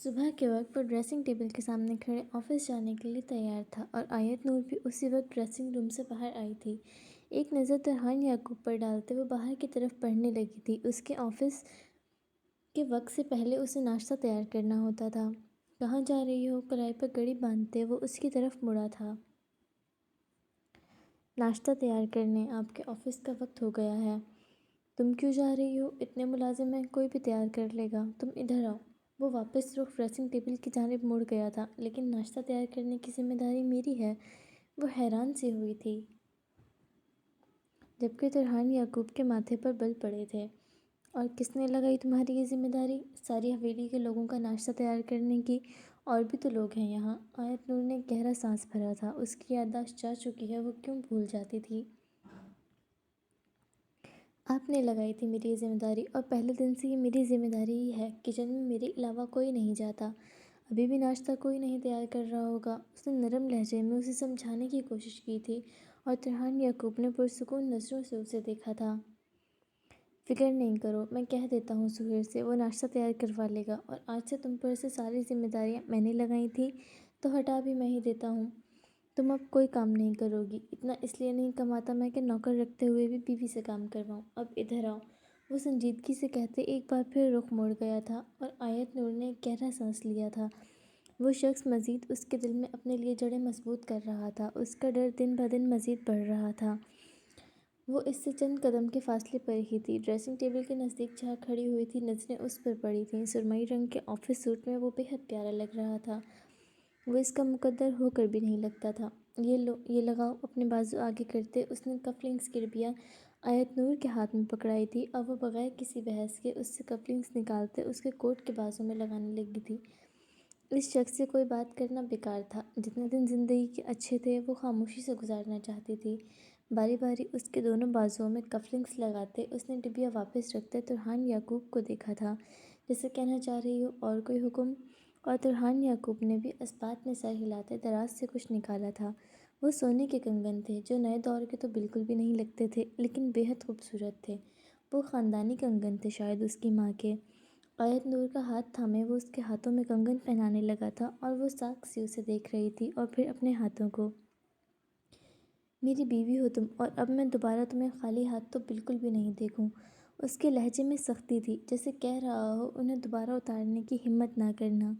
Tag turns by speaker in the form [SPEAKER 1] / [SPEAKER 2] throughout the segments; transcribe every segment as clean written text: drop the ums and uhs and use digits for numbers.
[SPEAKER 1] صبح کے وقت وہ ڈریسنگ ٹیبل کے سامنے کھڑے آفس جانے کے لیے تیار تھا اور آیت نور بھی اسی وقت ڈریسنگ روم سے باہر آئی تھی۔ ایک نظر ترحان یعقوب پر ڈالتے وہ باہر کی طرف پڑھنے لگی تھی۔ اس کے آفس کے وقت سے پہلے اسے ناشتہ تیار کرنا ہوتا تھا۔ کہاں جا رہی ہو؟ کلائی پر گڑی باندھتے وہ اس کی طرف مڑا تھا۔ ناشتہ تیار کرنے، آپ کے آفس کا وقت ہو گیا ہے۔ تم کیوں جا رہی ہو؟ اتنے ملازم ہیں، کوئی بھی تیار کر لے گا، تم ادھر آؤ۔ وہ واپس رخ ڈریسنگ ٹیبل کی جانب مڑ گیا تھا، لیکن ناشتہ تیار کرنے کی ذمہ داری میری ہے۔ وہ حیران سی ہوئی تھی، جبکہ ترحان یعقوب کے ماتھے پر بل پڑے تھے۔ اور کس نے لگائی تمہاری یہ ذمہ داری؟ ساری حویلی کے لوگوں کا ناشتہ تیار کرنے کی؟ اور بھی تو لوگ ہیں یہاں۔ آیت نور نے گہرا سانس بھرا تھا، اس کی یادداشت جا چکی ہے، وہ کیوں بھول جاتی تھی۔ آپ نے لگائی تھی میری یہ ذمہ داری، اور پہلے دن سے یہ میری ذمہ داری ہی ہے۔ کچن میں میرے علاوہ کوئی نہیں جاتا۔ ابھی بھی ناشتہ کوئی نہیں تیار کر رہا ہوگا۔ اس نے نرم لہجے میں اسے سمجھانے کی کوشش کی تھی، اور ترحان یعقوب نے پرسکون نظروں سے اسے دیکھا تھا۔ فکر نہیں کرو، میں کہہ دیتا ہوں سہیل سے، وہ ناشتہ تیار کروا لے گا، اور آج سے تم پر سے ساری ذمہ داریاں میں نے لگائی تھیں تو ہٹا بھی میں ہی دیتا ہوں۔ تم اب کوئی کام نہیں کرو گی۔ اتنا اس لیے نہیں کماتا میں کہ نوکر رکھتے ہوئے بھی بیوی سے کام کرواؤں۔ اب ادھر آؤ، وہ سنجیدگی سے کہتے ایک بار پھر رخ موڑ گیا تھا، اور آیت نور نے ایک گہرا سانس لیا تھا۔ وہ شخص مزید اس کے دل میں اپنے لیے جڑیں مضبوط کر رہا تھا، اس کا ڈر دن بدن مزید بڑھ رہا تھا۔ وہ اس سے چند قدم کے فاصلے پر ہی تھی، ڈریسنگ ٹیبل کے نزدیک جہاں کھڑی ہوئی تھی، نظریں اس پر پڑی تھیں۔ سرمئی رنگ کے آفس سوٹ میں وہ بے حد پیارا لگ رہا تھا، وہ اس کا مقدر ہو کر بھی نہیں لگتا تھا۔ یہ لو، یہ لگاؤ۔ اپنے بازو آگے کرتے اس نے کف لنکس کی ڈبیا آیت نور کے ہاتھ میں پکڑائی تھی، اور وہ بغیر کسی بحث کے اس سے کف لنکس نکالتے اس کے کوٹ کے بازو میں لگانے لگی تھی۔ اس شخص سے کوئی بات کرنا بیکار تھا۔ جتنے دن زندگی کے اچھے تھے وہ خاموشی سے گزارنا چاہتی تھی۔ باری باری اس کے دونوں بازوؤں میں کف لنکس لگاتے اس نے ڈبیا واپس رکھتے ترحان یعقوب کو دیکھا تھا، جیسے کہنا چاہ رہی ہو اور کوئی حکم؟ اور ترحان یعقوب نے بھی اسبات میں سر ہلاتے دراز سے کچھ نکالا تھا۔ وہ سونے کے کنگن تھے، جو نئے دور کے تو بالکل بھی نہیں لگتے تھے، لیکن بے حد خوبصورت تھے۔ وہ خاندانی کنگن تھے، شاید اس کی ماں کے۔ آیت نور کا ہاتھ تھامے وہ اس کے ہاتھوں میں کنگن پہنانے لگا تھا، اور وہ ساکھ سی اسے دیکھ رہی تھی، اور پھر اپنے ہاتھوں کو۔ میری بیوی ہو تم، اور اب میں دوبارہ تمہیں خالی ہاتھ تو بالکل بھی نہیں دیکھوں۔ اس کے لہجے میں سختی تھی، جیسے کہہ رہا ہو انہیں دوبارہ اتارنے کی ہمت نہ کرنا۔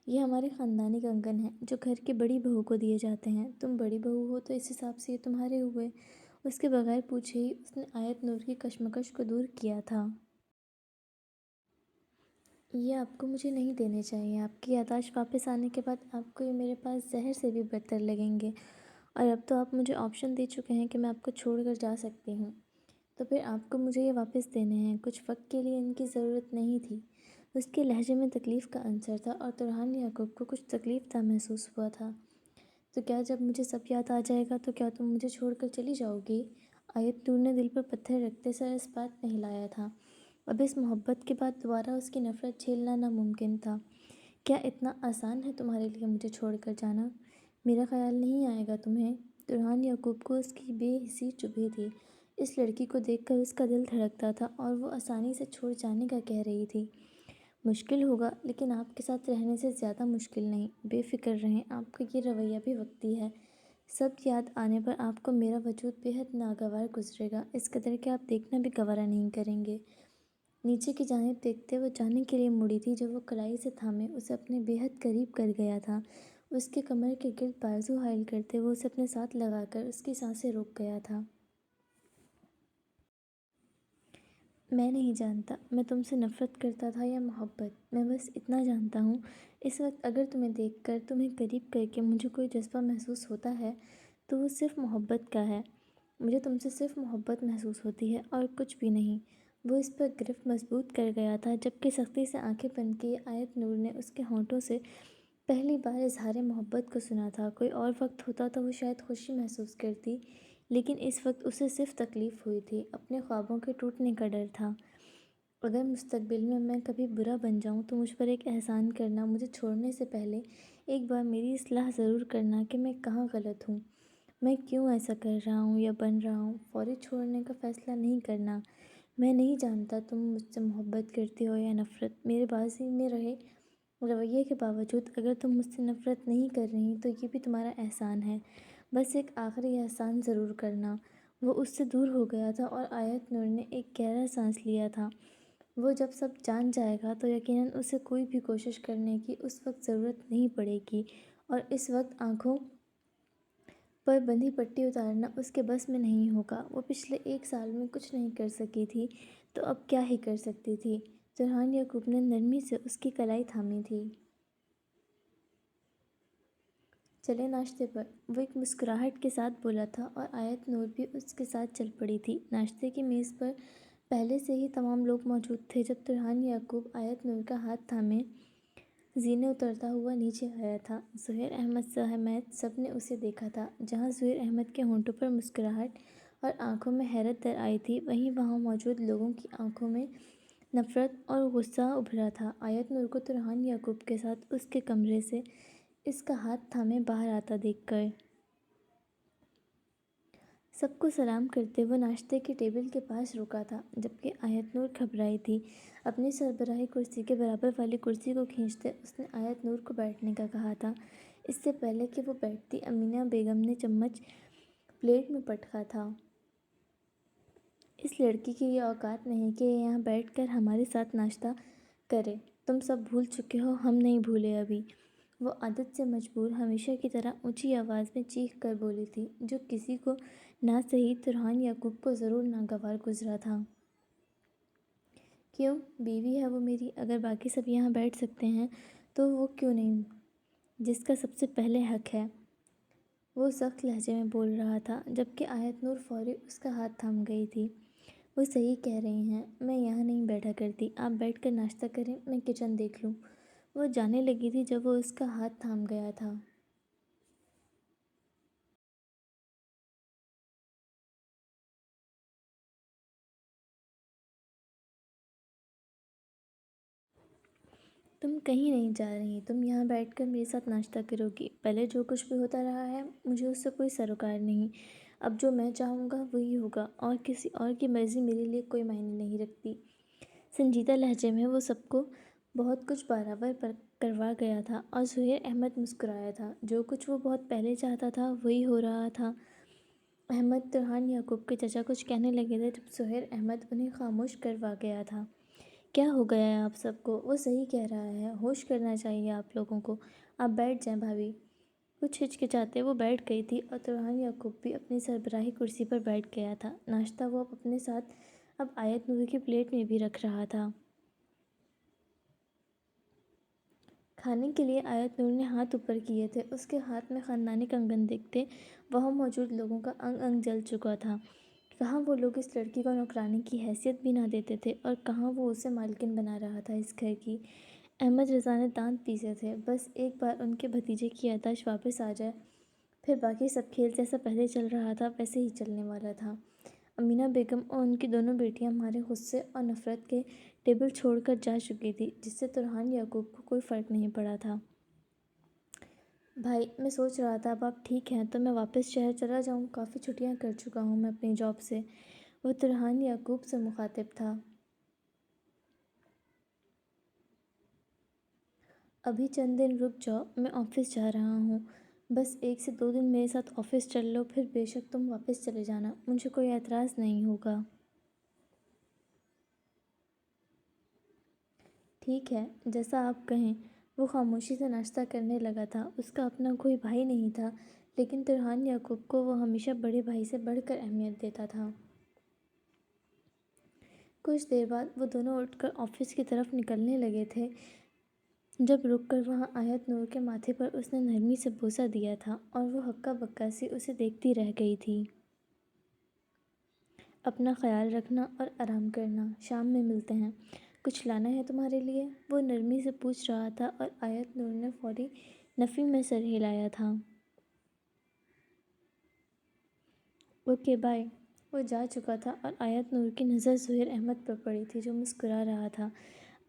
[SPEAKER 1] یہ ہمارے خاندانی کنگن ہیں، جو گھر کی بڑی بہو کو دیے جاتے ہیں۔ تم بڑی بہو ہو تو اس حساب سے یہ تمہارے ہوئے۔ اس کے بغیر پوچھے ہی اس نے آیت نور کی کشمکش کو دور کیا تھا۔ یہ آپ کو مجھے نہیں دینے چاہیے۔ آپ کی یادداشت واپس آنے کے بعد آپ کو یہ میرے پاس زہر سے بھی بدتر لگیں گے، اور اب تو آپ مجھے آپشن دے چکے ہیں کہ میں آپ کو چھوڑ کر جا سکتی ہوں، تو پھر آپ کو مجھے یہ واپس دینے ہیں۔ کچھ وقت کے لیے ان کی ضرورت نہیں تھی۔ اس کے لہجے میں تکلیف کا عنصر تھا، اور ترحان یعقوب کو کچھ تکلیف دہ محسوس ہوا تھا۔ تو کیا جب مجھے سب یاد آ جائے گا تو کیا تم مجھے چھوڑ کر چلی جاؤ گی؟ آیت نور نے دل پر پتھر رکھتے سر اس بات میں ہلایا تھا۔ اب اس محبت کے بعد دوبارہ اس کی نفرت جھیلنا ناممکن تھا۔ کیا اتنا آسان ہے تمہارے لیے مجھے چھوڑ کر جانا؟ میرا خیال نہیں آئے گا تمہیں؟ ترحان یعقوب کو اس کی بے حسی چبھی تھی۔ اس لڑکی کو دیکھ کر اس کا دل دھڑکتا تھا، اور وہ آسانی سے چھوڑ جانے کا کہہ رہی تھی۔ مشکل ہوگا، لیکن آپ کے ساتھ رہنے سے زیادہ مشکل نہیں۔ بے فکر رہیں، آپ کا یہ رویہ بھی وقتی ہے۔ سب یاد آنے پر آپ کو میرا وجود بے حد ناگوار گزرے گا، اس قدر کہ آپ دیکھنا بھی گوارا نہیں کریں گے۔ نیچے کی جانب دیکھتے وہ جانے کے لیے مڑی تھی، جب وہ کلائی سے تھامے اسے اپنے بے حد قریب کر گیا تھا۔ اس کے کمر کے گرد بازو حائل کرتے وہ اسے اپنے ساتھ لگا کر اس کی سانسیں روک گیا تھا۔ میں نہیں جانتا میں تم سے نفرت کرتا تھا یا محبت، میں بس اتنا جانتا ہوں، اس وقت اگر تمہیں دیکھ کر، تمہیں قریب کر کے مجھے کوئی جذبہ محسوس ہوتا ہے تو وہ صرف محبت کا ہے۔ مجھے تم سے صرف محبت محسوس ہوتی ہے، اور کچھ بھی نہیں۔ وہ اس پر گرفت مضبوط کر گیا تھا، جبکہ سختی سے آنکھیں بند کیے آیت نور نے اس کے ہونٹوں سے پہلی بار اظہار محبت کو سنا تھا۔ کوئی اور وقت ہوتا تو وہ شاید خوشی محسوس کرتی، لیکن اس وقت اسے صرف تکلیف ہوئی تھی، اپنے خوابوں کے ٹوٹنے کا ڈر تھا۔ اگر مستقبل میں کبھی برا بن جاؤں تو مجھ پر ایک احسان کرنا، مجھے چھوڑنے سے پہلے ایک بار میری اصلاح ضرور کرنا کہ میں کہاں غلط ہوں، میں کیوں ایسا کر رہا ہوں یا بن رہا ہوں۔ فوری چھوڑنے کا فیصلہ نہیں کرنا۔ میں نہیں جانتا تم مجھ سے محبت کرتی ہو یا نفرت، میرے بازی میں رہے رویے کے باوجود اگر تم مجھ سے نفرت نہیں کر رہی تو یہ بھی تمہارا احسان ہے۔ بس ایک آخری احسان ضرور کرنا۔ وہ اس سے دور ہو گیا تھا اور آیت نور نے ایک گہرا سانس لیا تھا۔ وہ جب سب جان جائے گا تو یقیناً اسے کوئی بھی کوشش کرنے کی اس وقت ضرورت نہیں پڑے گی، اور اس وقت آنکھوں پر بندھی پٹی اتارنا اس کے بس میں نہیں ہوگا۔ وہ پچھلے 1 سال میں کچھ نہیں کر سکی تھی تو اب کیا ہی کر سکتی تھی؟ فرحان یعقوب نے نرمی سے اس کی کلائی تھامی تھی۔ چلے ناشتے پر، وہ ایک مسکراہٹ کے ساتھ بولا تھا، اور آیت نور بھی اس کے ساتھ چل پڑی تھی۔ ناشتے کی میز پر پہلے سے ہی تمام لوگ موجود تھے جب فرحان یعقوب آیت نور کا ہاتھ تھامے زینے اترتا ہوا نیچے آیا تھا۔ زہیر احمد سمیت سب نے اسے دیکھا تھا۔ جہاں زہیر احمد کے ہونٹوں پر مسکراہٹ اور آنکھوں میں حیرت در آئی تھی، وہیں وہاں موجود لوگوں کی آنکھوں میں نفرت اور غصہ ابھرا تھا۔ آیت نور کو فرحان یعقوب کے ساتھ اس کے کمرے سے اس کا ہاتھ تھامے باہر آتا دیکھ کر سب کو سلام کرتے وہ ناشتے کے ٹیبل کے پاس رکا تھا، جبکہ آیت نور گھبرائی تھی۔ اپنی سربراہی کرسی کے برابر والی کرسی کو کھینچتے اس نے آیت نور کو بیٹھنے کا کہا تھا۔ اس سے پہلے کہ وہ بیٹھتی، امینا بیگم نے چمچ پلیٹ میں پٹکا تھا۔ اس لڑکی کی یہ اوقات نہیں کہ یہ یہاں بیٹھ کر ہمارے ساتھ ناشتہ کرے۔ تم سب بھول چکے ہو، ہم نہیں بھولے ابھی۔ وہ عادت سے مجبور ہمیشہ کی طرح اونچی آواز میں چیخ کر بولی تھی، جو کسی کو نہ سہی فرحان یعقوب کو ضرور ناگوار گزرا تھا۔ کیوں؟ بیوی ہے وہ میری، اگر باقی سب یہاں بیٹھ سکتے ہیں تو وہ کیوں نہیں، جس کا سب سے پہلے حق ہے۔ وہ سخت لہجے میں بول رہا تھا، جبکہ آیت نور فوری اس کا ہاتھ تھام گئی تھی۔ وہ صحیح کہہ رہی ہیں، میں یہاں نہیں بیٹھا کرتی، آپ بیٹھ کر ناشتہ کریں، میں کچن دیکھ لوں۔ وہ جانے لگی تھی جب وہ اس کا ہاتھ تھام گیا تھا۔ تم کہیں نہیں جا رہی، تم یہاں بیٹھ کر میرے ساتھ ناشتہ کرو گی۔ پہلے جو کچھ بھی ہوتا رہا ہے مجھے اس سے کوئی سروکار نہیں۔ اب جو میں چاہوں گا وہی ہوگا، اور کسی اور کی مرضی میرے لیے کوئی معنی نہیں رکھتی۔ سنجیدہ لہجے میں وہ سب کو بہت کچھ برابر کروا گیا تھا، اور زہیر احمد مسکرایا تھا۔ جو کچھ وہ بہت پہلے چاہتا تھا وہی ہو رہا تھا۔ احمد فرحان یعقوب کے چچا کچھ کہنے لگے تھے جب زہیر احمد انہیں خاموش کروا گیا تھا۔ کیا ہو گیا ہے آپ سب کو؟ وہ صحیح کہہ رہا ہے، ہوش کرنا چاہیے آپ لوگوں کو۔ آپ بیٹھ جائیں بھابھی۔ کچھ ہچکچاتے وہ بیٹھ گئی تھی، اور فرحان یعقوب بھی اپنی سربراہی کرسی پر بیٹھ گیا تھا۔ ناشتہ وہ اپنے ساتھ اب آیت نور کی پلیٹ میں بھی رکھ رہا تھا۔ کھانے کے لیے آیت نور نے ہاتھ اوپر کیے تھے۔ اس کے ہاتھ میں خاندانی کنگن دیکھتے وہاں موجود لوگوں کا انگ انگ جل چکا تھا۔ کہاں وہ لوگ اس لڑکی کو نوکرانی کی حیثیت بھی نہ دیتے تھے، اور کہاں وہ اسے مالکن بنا رہا تھا اس گھر کی۔ احمد رضا نے دانت پیسے تھے، بس ایک بار ان کے بھتیجے کی یادداشت واپس آ جائے، پھر باقی سب کھیل جیسا پہلے چل رہا تھا ویسے ہی چلنے والا تھا۔ امینا بیگم اور ان کی دونوں بیٹیاں ہمارے غصے اور نفرت کے ٹیبل چھوڑ کر جا چکی تھی، جس سے فرحان یعقوب کو کوئی فرق نہیں پڑا تھا۔ بھائی، میں سوچ رہا تھا اب آپ ٹھیک ہیں تو میں واپس شہر چلا جاؤں، کافی چھٹیاں کر چکا ہوں میں اپنی جاب سے۔ وہ فرحان یعقوب سے مخاطب تھا۔ ابھی چند دن رک جاؤ، میں آفس جا رہا ہوں، بس 1 سے 2 دن میرے ساتھ آفس چل لو، پھر بے شک تم واپس چلے جانا، مجھے کوئی اعتراض نہیں ہوگا۔ ٹھیک ہے، جیسا آپ کہیں۔ وہ خاموشی سے ناشتہ کرنے لگا تھا۔ اس کا اپنا کوئی بھائی نہیں تھا، لیکن فرحان یعقوب کو وہ ہمیشہ بڑے بھائی سے بڑھ کر اہمیت دیتا تھا۔ کچھ دیر بعد وہ دونوں اٹھ کر آفس کی طرف نکلنے لگے تھے، جب رک کر وہاں آیت نور کے ماتھے پر اس نے نرمی سے بوسہ دیا تھا، اور وہ ہکا بکا سی اسے دیکھتی رہ گئی تھی۔ اپنا خیال رکھنا اور آرام کرنا، شام میں ملتے ہیں۔ کچھ لانا ہے تمہارے لیے؟ وہ نرمی سے پوچھ رہا تھا، اور آیت نور نے فوری نفی میں سر ہلایا تھا۔ Okay bye. وہ جا چکا تھا، اور آیت نور کی نظر زہیر احمد پر پڑی تھی جو مسکرا رہا تھا۔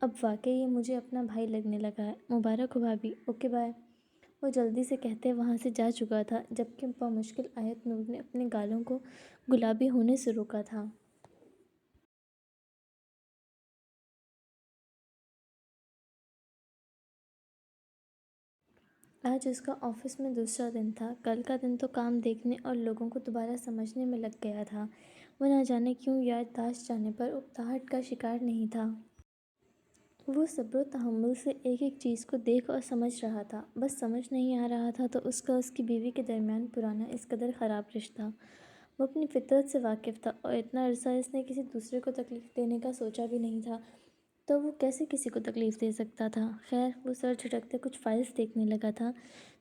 [SPEAKER 1] اب واقعی یہ مجھے اپنا بھائی لگنے لگا ہے۔ مبارک ہو بھابھی۔ Okay bye. وہ جلدی سے کہتے وہاں سے جا چکا تھا، جبکہ بمشکل آیت نور نے اپنے گالوں کو گلابی ہونے سے روکا تھا۔ آج اس کا آفس میں دوسرا دن تھا۔ کل کا دن تو کام دیکھنے اور لوگوں کو دوبارہ سمجھنے میں لگ گیا تھا۔ وہ نہ جانے کیوں یادداشت جانے پر اکتاہٹ کا شکار نہیں تھا۔ وہ صبر و تحمل سے ایک ایک چیز کو دیکھ اور سمجھ رہا تھا، بس سمجھ نہیں آ رہا تھا تو اس کی بیوی کے درمیان پرانا اس قدر خراب رشتہ۔ وہ اپنی فطرت سے واقف تھا اور اتنا عرصہ اس نے کسی دوسرے کو تکلیف دینے کا سوچا بھی نہیں تھا، تو وہ کیسے کسی کو تکلیف دے سکتا تھا؟ خیر، وہ سر جھٹکتے کچھ فائلز دیکھنے لگا تھا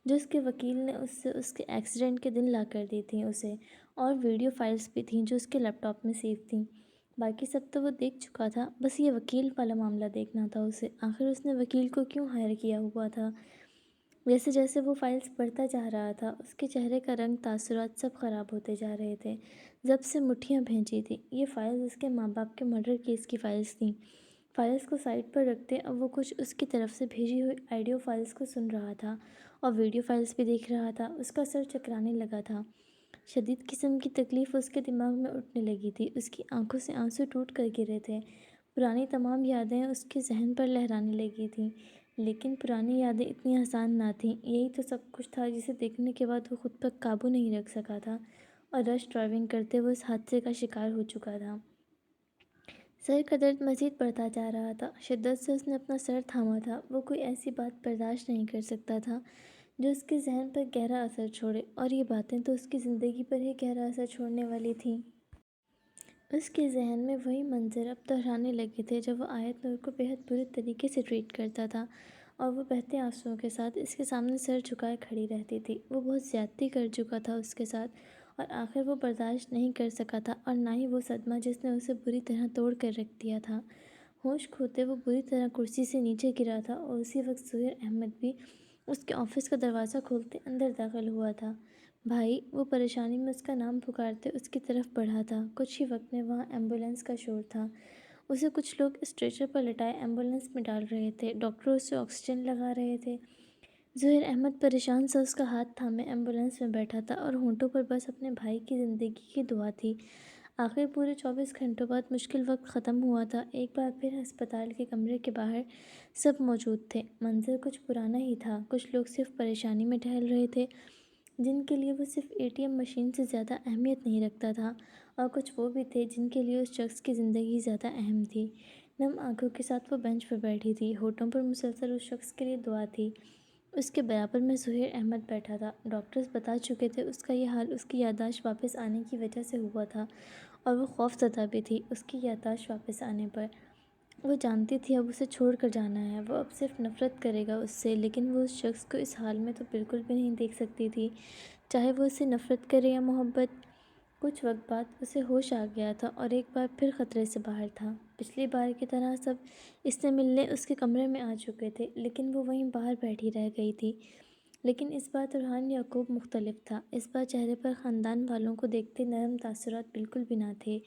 [SPEAKER 1] جو اس کے وکیل نے اس سے اس کے ایکسیڈنٹ کے دن لا کر دی تھیں اسے، اور ویڈیو فائلز بھی تھیں جو اس کے لیپ ٹاپ میں سیو تھیں۔ باقی سب تو وہ دیکھ چکا تھا، بس یہ وکیل والا معاملہ دیکھنا تھا اسے۔ آخر اس نے وکیل کو کیوں ہائر کیا ہوا تھا؟ جیسے جیسے وہ فائلز پڑھتا جا رہا تھا، اس کے چہرے کا رنگ، تاثرات سب خراب ہوتے جا رہے تھے۔ ضبط سے مٹھیاں بھینچی تھیں۔ یہ فائلز اس کے ماں باپ کے مرڈر کیس کی فائلز تھیں۔ فائلز کو سائڈ پر رکھتے اب وہ کچھ اس کی طرف سے بھیجی ہوئی آڈیو فائلز کو سن رہا تھا اور ویڈیو فائلز بھی دیکھ رہا تھا۔ اس کا سر چکرانے لگا تھا۔ شدید قسم کی تکلیف اس کے دماغ میں اٹھنے لگی تھی۔ اس کی آنکھوں سے آنسو ٹوٹ کر گرے تھے۔ پرانی تمام یادیں اس کے ذہن پر لہرانے لگی تھیں، لیکن پرانی یادیں اتنی آسان نہ تھیں۔ یہی تو سب کچھ تھا جسے دیکھنے کے بعد وہ خود پر قابو نہیں رکھ سکا تھا اور رش ڈرائیونگ کرتے ہوئے اس حادثے کا شکار ہو چکا تھا۔ سر کا درد مزید بڑھتا جا رہا تھا۔ شدت سے اس نے اپنا سر تھاما تھا۔ وہ کوئی ایسی بات برداشت نہیں کر سکتا تھا جو اس کے ذہن پر گہرا اثر چھوڑے، اور یہ باتیں تو اس کی زندگی پر ہی گہرا اثر چھوڑنے والی تھیں۔ اس کے ذہن میں وہی منظر اب دہرانے لگے تھے جب وہ آیت نور کو بے حد برے طریقے سے ٹریٹ کرتا تھا، اور وہ بہتے آنسوؤں کے ساتھ اس کے سامنے سر جھکائے کھڑی رہتی تھی۔ وہ بہت زیادتی کر چکا تھا اس کے ساتھ، اور آخر وہ برداشت نہیں کر سکا تھا، اور نہ ہی وہ صدمہ جس نے اسے بری طرح توڑ کر رکھ دیا تھا۔ ہوش کھوتے وہ بری طرح کرسی سے نیچے گرا تھا، اور اسی وقت زہیر احمد بھی اس کے آفس کا دروازہ کھولتے اندر داخل ہوا تھا۔ بھائی! وہ پریشانی میں اس کا نام پکارتے اس کی طرف بڑھا تھا۔ کچھ ہی وقت میں وہاں ایمبولینس کا شور تھا۔ اسے کچھ لوگ اسٹریچر پر لٹائے ایمبولینس میں ڈال رہے تھے۔ ڈاکٹر اسے آکسیجن لگا رہے تھے۔ زہیر احمد پریشان سا اس کا ہاتھ تھامے ایمبولینس میں بیٹھا تھا، اور ہونٹوں پر بس اپنے بھائی کی زندگی کی دعا تھی۔ آخر پورے 24 گھنٹوں بعد مشکل وقت ختم ہوا تھا۔ ایک بار پھر ہسپتال کے کمرے کے باہر سب موجود تھے۔ منظر کچھ پرانا ہی تھا۔ کچھ لوگ صرف پریشانی میں ٹہل رہے تھے، جن کے لیے وہ صرف ATM مشین سے زیادہ اہمیت نہیں رکھتا تھا، اور کچھ وہ بھی تھے جن کے لیے اس شخص کی زندگی زیادہ اہم تھی۔ نم آنکھوں کے ساتھ وہ بینچ پر بیٹھی تھی۔ ہونٹوں پر مسلسل اس شخص کے لیے دعا تھی۔ اس کے برابر میں زہیر احمد بیٹھا تھا۔ ڈاکٹرز بتا چکے تھے اس کا یہ حال اس کی یادداشت واپس آنے کی وجہ سے ہوا تھا، اور وہ خوف زدہ بھی تھی اس کی یادداشت واپس آنے پر۔ وہ جانتی تھی اب اسے چھوڑ کر جانا ہے۔ وہ اب صرف نفرت کرے گا اس سے، لیکن وہ اس شخص کو اس حال میں تو بالکل بھی نہیں دیکھ سکتی تھی، چاہے وہ اسے نفرت کرے یا محبت۔ کچھ وقت بعد اسے ہوش آ گیا تھا اور ایک بار پھر خطرے سے باہر تھا۔ پچھلی بار کی طرح سب اس سے ملنے اس کے کمرے میں آ چکے تھے، لیکن وہ وہیں باہر بیٹھی رہ گئی تھی۔ لیکن اس بار فرحان یعقوب مختلف تھا۔ اس بار چہرے پر خاندان والوں کو دیکھتے نرم تاثرات بالکل بھی نہ تھے۔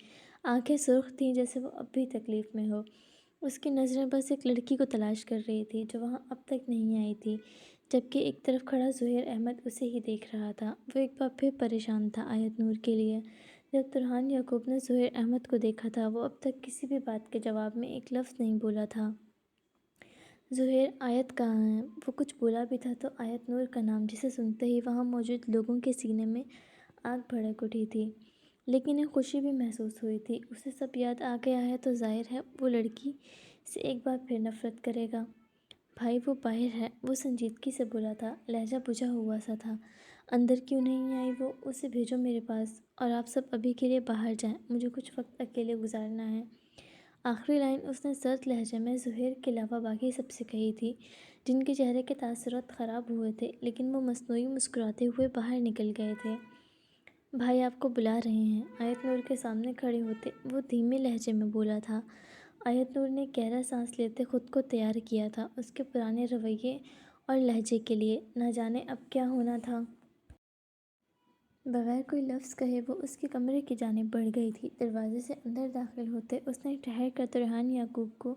[SPEAKER 1] آنکھیں سرخ تھیں جیسے وہ اب بھی تکلیف میں ہو۔ اس کی نظریں بس ایک لڑکی کو تلاش کر رہی تھی جو وہاں اب تک نہیں آئی تھی، جبکہ ایک طرف کھڑا زہیر احمد اسے ہی دیکھ رہا تھا۔ وہ ایک بار پھر پریشان تھا آیت نور کے لیے۔ جب فرحان یعقوب نے زہیر احمد کو دیکھا تھا، وہ اب تک کسی بھی بات کے جواب میں ایک لفظ نہیں بولا تھا۔ زہیر، آیت کہاں ہے؟ وہ کچھ بولا بھی تھا تو آیت نور کا نام جسے سنتے ہی وہاں موجود لوگوں کے سینے میں آگ بھڑک اٹھی تھی، لیکن ایک خوشی بھی محسوس ہوئی تھی۔ اسے سب یاد آ گیا ہے تو ظاہر ہے وہ لڑکی سے ایک بار پھر نفرت کرے گا۔ بھائی، وہ باہر ہے، وہ سنجیدگی سے بولا تھا، لہجہ بجھا ہوا سا تھا۔ اندر کیوں نہیں آئی وہ؟ اسے بھیجو میرے پاس، اور آپ سب ابھی کے لیے باہر جائیں، مجھے کچھ وقت اکیلے گزارنا ہے۔ آخری لائن اس نے سرد لہجے میں زہیر کے علاوہ باقی سب سے کہی تھی، جن کے چہرے کے تاثرات خراب ہوئے تھے، لیکن وہ مصنوعی مسکراتے ہوئے باہر نکل گئے تھے۔ بھائی آپ کو بلا رہے ہیں، آیت نور کے سامنے کھڑے ہوتے وہ دھیمے لہجے میں بولا تھا۔ آیت نور نے گہرا سانس لیتے خود کو تیار کیا تھا اس کے پرانے رویے اور لہجے کے لیے۔ نہ جانے اب کیا ہونا تھا۔ بغیر کوئی لفظ کہے وہ اس کے کمرے کی جانب بڑھ گئی تھی۔ دروازے سے اندر داخل ہوتے اس نے ٹھہر کر فرحان یعقوب کو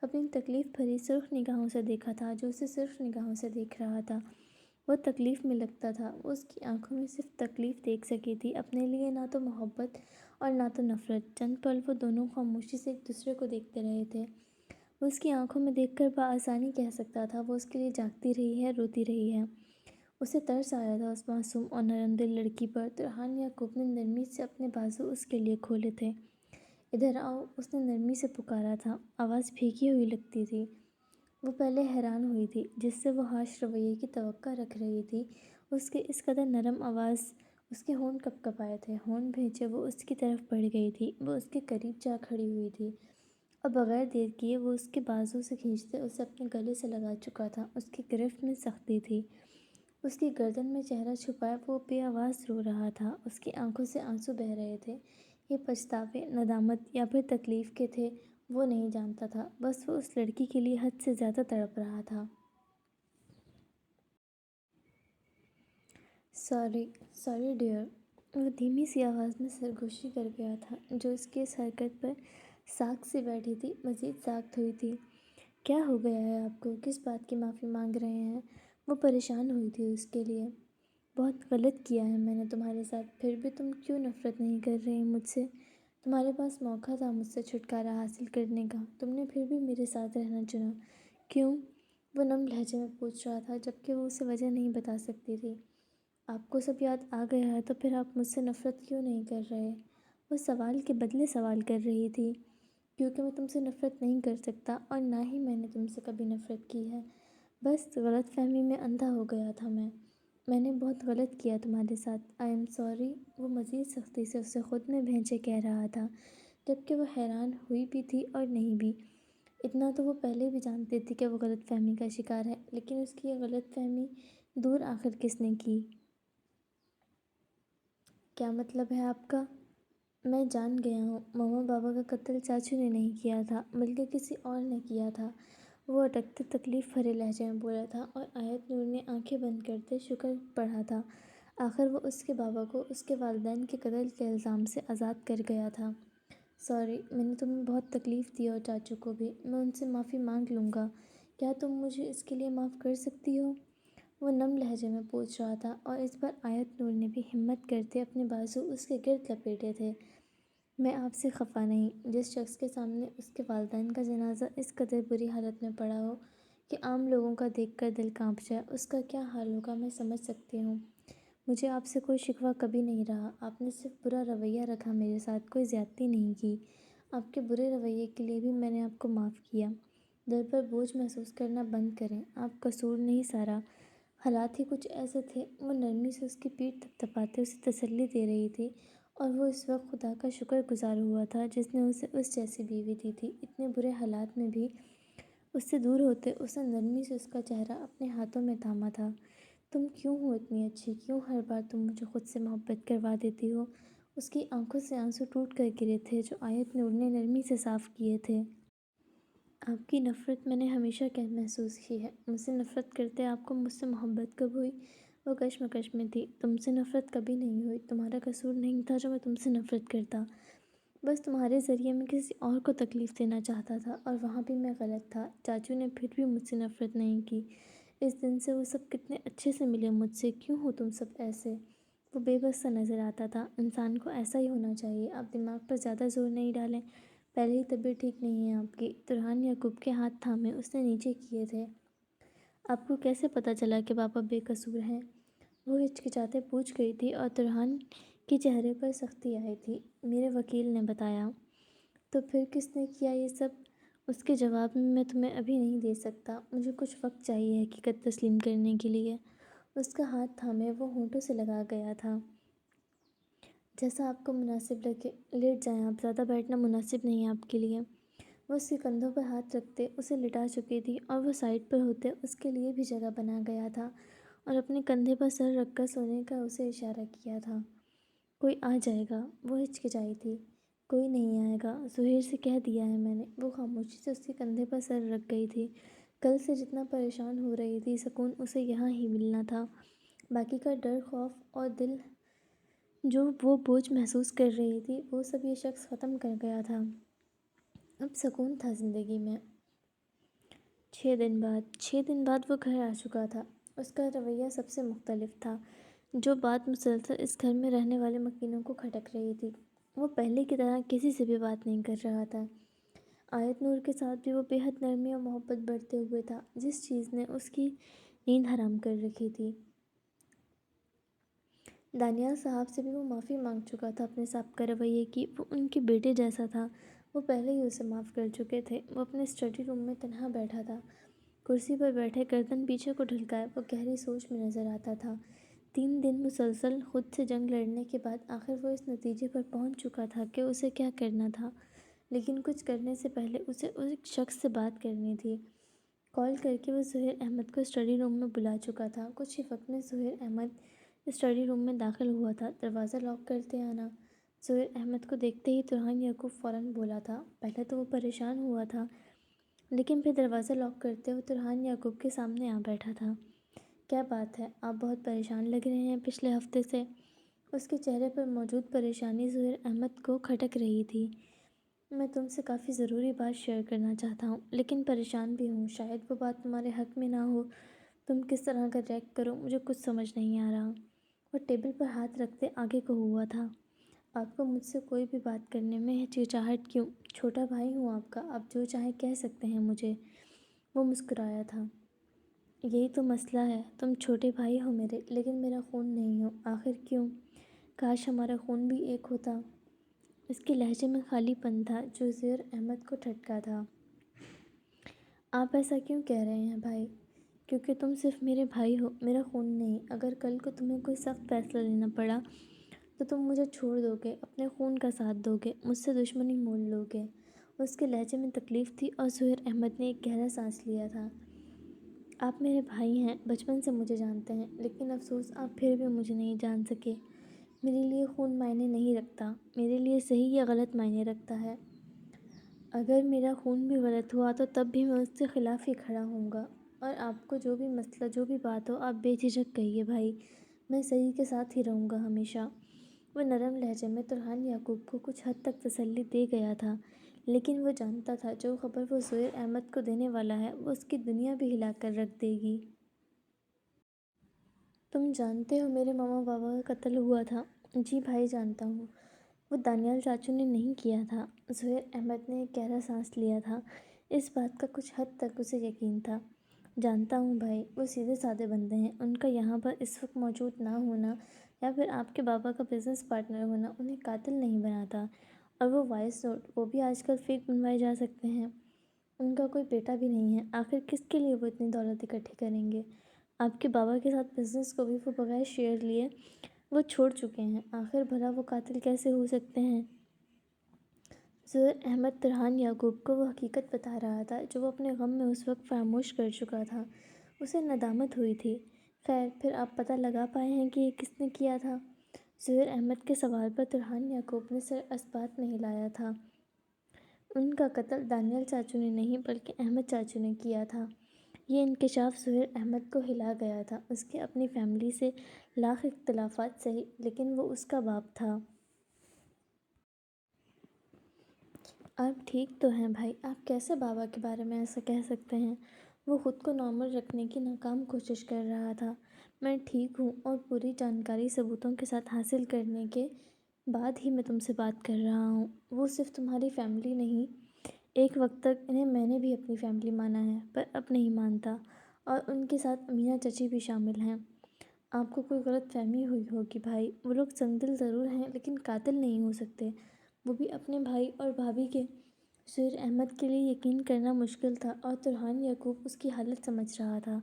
[SPEAKER 1] اپنی تکلیف بھری سرخ نگاہوں سے دیکھا تھا، جو اسے صرف نگاہوں سے دیکھ رہا تھا۔ وہ تکلیف میں لگتا تھا۔ وہ اس کی آنکھوں میں صرف تکلیف دیکھ سکی تھی، اپنے لیے نہ تو محبت اور نہ تو نفرت۔ چند پل وہ دونوں خاموشی سے ایک دوسرے کو دیکھتے رہے تھے۔ وہ اس کی آنکھوں میں دیکھ کر بآسانی کہہ سکتا تھا وہ اس کے لیے جاگتی رہی ہے، روتی رہی ہے۔ اسے ترس آیا تھا اس معصوم اور نرم دل لڑکی پر۔ ترحان یعقوب نے نرمی سے اپنے بازو اس کے لیے کھولے تھے۔ ادھر آؤ، اس نے نرمی سے پکارا تھا۔ آواز پھیکی ہوئی لگتی تھی۔ وہ پہلے حیران ہوئی تھی، جس سے وہ ہارش رویے کی توقع رکھ رہی تھی۔ اس کی اس قدر نرم آواز، اس کے ہونٹ کپ کپائے تھے۔ ہونٹ بھینچے وہ اس کی طرف بڑھ گئی تھی۔ وہ اس کے قریب جا کھڑی ہوئی تھی اور بغیر دیر کیے وہ اس کے بازو سے کھینچتے اسے اپنے گلے سے لگا چکا تھا۔ اس کی گرفت میں سختی تھی۔ اس کی گردن میں چہرہ چھپائے وہ بے آواز رو رہا تھا۔ اس کی آنکھوں سے آنسو بہہ رہے تھے۔ یہ پچھتاوے، ندامت یا پھر تکلیف کے تھے، وہ نہیں جانتا تھا۔ بس وہ اس لڑکی کے لیے حد سے زیادہ تڑپ رہا تھا۔ سوری، سوری ڈیئر، وہ دھیمی سی آواز میں سرگوشی کر گیا تھا جو اس کی اس حرکت پر ساکھ سی بیٹھی تھی، مزید ساخت ہوئی تھی۔ کیا ہو گیا ہے آپ کو؟ کس بات کی معافی مانگ رہے ہیں؟ وہ پریشان ہوئی تھی اس کے لیے۔ بہت غلط کیا ہے میں نے تمہارے ساتھ، پھر بھی تم کیوں نفرت نہیں کر رہی مجھ سے؟ تمہارے پاس موقع تھا مجھ سے چھٹکارا حاصل کرنے کا، تم نے پھر بھی میرے ساتھ رہنا چنا، کیوں؟ وہ نم لہجے میں پوچھ رہا تھا، جبکہ وہ اسے وجہ نہیں بتا سکتی تھی۔ آپ کو سب یاد آ گیا ہے تو پھر آپ مجھ سے نفرت کیوں نہیں کر رہے؟ وہ سوال کے بدلے سوال کر رہی تھی۔ کیونکہ میں تم سے نفرت نہیں کر سکتا، اور نہ ہی میں نے تم سے کبھی نفرت کی ہے۔ بس غلط فہمی میں اندھا ہو گیا تھا میں نے بہت غلط کیا تمہارے ساتھ، آئی ایم سوری۔ وہ مزید سختی سے اسے خود میں بھینچے کہہ رہا تھا، جبکہ وہ حیران ہوئی بھی تھی اور نہیں بھی۔ اتنا تو وہ پہلے بھی جانتی تھی کہ وہ غلط فہمی کا شکار ہے، لیکن اس کی یہ غلط فہمی دور آخر کس نے کی؟ کیا مطلب ہے آپ کا؟ میں جان گیا ہوں، مما بابا کا قتل چاچو نے نہیں کیا تھا، بلکہ کسی اور نے کیا تھا۔ وہ اٹکتے تکلیف بھرے لہجے میں بولا تھا، اور آیت نور نے آنکھیں بند کرتے شکر پڑھا تھا۔ آخر وہ اس کے بابا کو اس کے والدین کے قتل کے الزام سے آزاد کر گیا تھا۔ سوری، میں نے تمہیں بہت تکلیف دی، اور چاچو کو بھی۔ میں ان سے معافی مانگ لوں گا۔ کیا تم مجھے اس کے لیے معاف کر سکتی ہو؟ وہ نم لہجے میں پوچھ رہا تھا، اور اس بار آیت نور نے بھی ہمت کرتے اپنے بازو اس کے گرد لپیٹے تھے۔ میں آپ سے خفا نہیں۔ جس شخص کے سامنے اس کے والدین کا جنازہ اس قدر بری حالت میں پڑا ہو کہ عام لوگوں کا دیکھ کر دل کانپ جائے، اس کا کیا حال ہوگا میں سمجھ سکتی ہوں۔ مجھے آپ سے کوئی شکوہ کبھی نہیں رہا، آپ نے صرف برا رویہ رکھا میرے ساتھ، کوئی زیادتی نہیں کی۔ آپ کے برے رویے کے لیے بھی میں نے آپ کو معاف کیا۔ دل پر بوجھ محسوس کرنا بند کریں، آپ قصور نہیں سارا، حالات ہی کچھ ایسے تھے۔ وہ نرمی سے اس کی پیٹھ تھپتھپاتے اسے تسلی دے رہی تھی، اور وہ اس وقت خدا کا شکر گزار ہوا تھا جس نے اسے اس جیسی بیوی دی تھی۔ اتنے برے حالات میں بھی اس سے دور ہوتے اس نے نرمی سے اس کا چہرہ اپنے ہاتھوں میں تھاما تھا۔ تم کیوں ہو اتنی اچھی؟ کیوں ہر بار تم مجھے خود سے محبت کروا دیتی ہو؟ اس کی آنکھوں سے آنسو ٹوٹ کر گرے تھے جو آیت نور نے نرمی سے صاف کیے تھے۔ آپ کی نفرت میں نے ہمیشہ محسوس کی ہے۔ مجھ سے نفرت کرتے آپ کو مجھ سے محبت کب ہوئی؟ وہ کشمکش میں تھی۔ تم سے نفرت کبھی نہیں ہوئی، تمہارا قصور نہیں تھا جو میں تم سے نفرت کرتا۔ بس تمہارے ذریعے میں کسی اور کو تکلیف دینا چاہتا تھا، اور وہاں بھی میں غلط تھا۔ چاچو نے پھر بھی مجھ سے نفرت نہیں کی۔ اس دن سے وہ سب کتنے اچھے سے ملے مجھ سے۔ کیوں ہو تم سب ایسے؟ وہ بے بس سا نظر آتا تھا۔ انسان کو ایسا ہی ہونا چاہیے۔ آپ دماغ پر زیادہ زور نہیں ڈالیں، پہلے ہی طبیعت ٹھیک نہیں ہے آپ کی۔ ترحان یعقوب کے ہاتھ تھامے اس نے نیچے کیے تھے۔ آپ کو کیسے پتہ چلا کہ پاپا بے قصور ہیں؟ وہ ہچکچاتے پوچھ گئی تھی، اور ترحان کے چہرے پر سختی آئی تھی۔ میرے وکیل نے بتایا۔ تو پھر کس نے کیا یہ سب؟ اس کے جواب میں تمہیں ابھی نہیں دے سکتا، مجھے کچھ وقت چاہیے حقیقت تسلیم کرنے کے لیے۔ اس کا ہاتھ تھامے وہ ہونٹوں سے لگا گیا تھا۔ جیسا آپ کو مناسب لگے، لیٹ جائیں آپ، زیادہ بیٹھنا مناسب نہیں ہے آپ کے لیے۔ وہ اس کے کندھوں پر ہاتھ رکھتے اسے لٹا چکی تھی، اور وہ سائڈ پر ہوتے اس کے لیے بھی جگہ بنا گیا تھا، اور اپنے کندھے پر سر رکھ کر سونے کا اسے اشارہ کیا تھا۔ کوئی آ جائے گا؟ وہ ہچکچائی تھی۔ کوئی نہیں آئے گا، زہیر سے کہہ دیا ہے میں نے۔ وہ خاموشی سے اس کے کندھے پر سر رکھ گئی تھی۔ کل سے جتنا پریشان ہو رہی تھی، سکون اسے یہاں ہی ملنا تھا۔ باقی کا ڈر، خوف اور دل جو وہ بوجھ محسوس کر رہی تھی، وہ سب یہ شخص ختم کر گیا تھا۔ اب سکون تھا زندگی میں۔ 6 دن بعد وہ گھر آ چکا تھا۔ اس کا رویہ سب سے مختلف تھا۔ جو بات مسلسل اس گھر میں رہنے والے مکینوں کو کھٹک رہی تھی، وہ پہلے کی طرح کسی سے بھی بات نہیں کر رہا تھا۔ آیت نور کے ساتھ بھی وہ بے حد نرمی اور محبت بڑھتے ہوئے تھا، جس چیز نے اس کی نیند حرام کر رکھی تھی۔ دانیال صاحب سے بھی وہ معافی مانگ چکا تھا اپنے سابقہ رویے کی، وہ ان کے بیٹے جیسا تھا، وہ پہلے ہی اسے معاف کر چکے تھے۔ وہ اپنے اسٹڈی روم میں تنہا بیٹھا تھا، کرسی پر بیٹھے گردن پیچھے کو ڈھلکائے وہ گہری سوچ میں نظر آتا تھا۔ 3 دن مسلسل خود سے جنگ لڑنے کے بعد آخر وہ اس نتیجے پر پہنچ چکا تھا کہ اسے کیا کرنا تھا، لیکن کچھ کرنے سے پہلے اسے اس شخص سے بات کرنی تھی۔ کال کر کے وہ سہیل احمد کو اسٹڈی روم میں بلا چکا تھا۔ کچھ ہی وقت میں سہیل احمد اسٹڈی روم میں داخل ہوا تھا۔ دروازہ لاک کرتے آنا۔ سہیل احمد کو دیکھتے ہی ترحان یعقوب فوراً بولا تھا۔ پہلے تو وہ پریشان ہوا تھا، لیکن پھر دروازہ لاک کرتے ہوئے ترحان یعقوب کے سامنے آ بیٹھا تھا۔ کیا بات ہے، آپ بہت پریشان لگ رہے ہیں پچھلے ہفتے سے۔ اس کے چہرے پر موجود پریشانی سہیل احمد کو کھٹک رہی تھی۔ میں تم سے کافی ضروری بات شیئر کرنا چاہتا ہوں، لیکن پریشان بھی ہوں، شاید وہ بات تمہارے حق میں نہ ہو۔ تم کس طرح کا ریئیکٹ کرو مجھے کچھ سمجھ نہیں آ رہا۔ وہ ٹیبل پر ہاتھ رکھتے آگے کو ہوا تھا۔ آپ کو مجھ سے کوئی بھی بات کرنے میں ہچکچاہٹ کیوں؟ چھوٹا بھائی ہوں آپ کا، آپ جو چاہیں کہہ سکتے ہیں مجھے۔ وہ مسکرایا تھا۔ یہی تو مسئلہ ہے، تم چھوٹے بھائی ہو میرے، لیکن میرا خون نہیں ہو۔ آخر کیوں؟ کاش ہمارا خون بھی ایک ہوتا۔ اس کے لہجے میں خالی پن تھا جو سہیل احمد کو ٹھٹکا تھا۔ آپ ایسا کیوں کہہ رہے ہیں بھائی؟ کیونکہ تم صرف میرے بھائی ہو، میرا خون نہیں۔ اگر کل کو تمہیں کوئی سخت فیصلہ لینا پڑا تو تم مجھے چھوڑ دو گے، اپنے خون کا ساتھ دو گے، مجھ سے دشمنی مول لو گے۔ اس کے لہجے میں تکلیف تھی اور سہیل احمد نے ایک گہرا سانس لیا تھا۔ آپ میرے بھائی ہیں، بچپن سے مجھے جانتے ہیں، لیکن افسوس آپ پھر بھی مجھے نہیں جان سکے۔ میرے لیے خون معنی نہیں رکھتا، میرے لیے صحیح یا غلط معنی رکھتا ہے۔ اگر میرا خون بھی غلط ہوا تو تب بھی میں اس کے خلاف ہی کھڑا ہوں گا، اور آپ کو جو بھی مسئلہ جو بھی بات ہو آپ بے جھجک کہیے بھائی، میں صحیح کے ساتھ ہی رہوں گا ہمیشہ۔ وہ نرم لہجے میں ترحان یعقوب کو کچھ حد تک تسلی دے گیا تھا، لیکن وہ جانتا تھا جو خبر وہ سہیل احمد کو دینے والا ہے وہ اس کی دنیا بھی ہلا کر رکھ دے گی۔ تم جانتے ہو میرے ماما بابا کا قتل ہوا تھا؟ جی بھائی جانتا ہوں۔ وہ دانیال چاچو نے نہیں کیا تھا۔ سہیل احمد نے ایک گہرا سانس لیا تھا۔ اس بات کا کچھ حد تک اسے یقین تھا۔ جانتا ہوں بھائی، وہ سیدھے سادے بندے ہیں، ان کا یہاں پر اس وقت موجود نہ ہونا یا پھر آپ کے بابا کا بزنس پارٹنر ہونا انہیں قاتل نہیں بناتا، اور وہ وائس نوٹ وہ بھی آج کل فیک بنوائے جا سکتے ہیں۔ ان کا کوئی بیٹا بھی نہیں ہے، آخر کس کے لیے وہ اتنی دولت اکٹھی کریں گے؟ آپ کے بابا کے ساتھ بزنس کو بھی وہ بغیر شیئر لیے وہ چھوڑ چکے ہیں، آخر بھلا وہ قاتل کیسے ہو سکتے ہیں؟ سہیل احمد ترحان یعقوب کو وہ حقیقت بتا رہا تھا جو وہ اپنے غم میں اس وقت فراموش کر چکا تھا۔ اسے ندامت ہوئی تھی۔ خیر، پھر آپ پتہ لگا پائے ہیں کہ یہ کس نے کیا تھا؟ سہیل احمد کے سوال پر ترحان یعقوب نے سر اثبات میں ہلایا تھا۔ ان کا قتل دانیال چاچو نے نہیں بلکہ احمد چاچو نے کیا تھا۔ یہ انکشاف سہیل احمد کو ہلا گیا تھا۔ اس کے اپنی فیملی سے لاکھ اختلافات سہی، لیکن وہ اس کا باپ تھا۔ آپ ٹھیک تو ہیں بھائی؟ آپ کیسے بابا کے بارے میں ایسا کہہ سکتے ہیں؟ وہ خود کو نارمل رکھنے کی ناکام کوشش کر رہا تھا۔ میں ٹھیک ہوں اور پوری جانکاری ثبوتوں کے ساتھ حاصل کرنے کے بعد ہی میں تم سے بات کر رہا ہوں۔ وہ صرف تمہاری فیملی نہیں، ایک وقت تک انہیں میں نے بھی اپنی فیملی مانا ہے، پر اب نہیں مانتا، اور ان کے ساتھ امینا چچی بھی شامل ہیں۔ آپ کو کوئی غلط فہمی ہوئی ہوگی بھائی، وہ لوگ سنگدل ضرور ہیں لیکن قاتل نہیں ہو سکتے، وہ بھی اپنے بھائی اور بھابھی کے۔ سہیل احمد کے لیے یقین کرنا مشکل تھا، اور ترحان یعقوب اس کی حالت سمجھ رہا تھا۔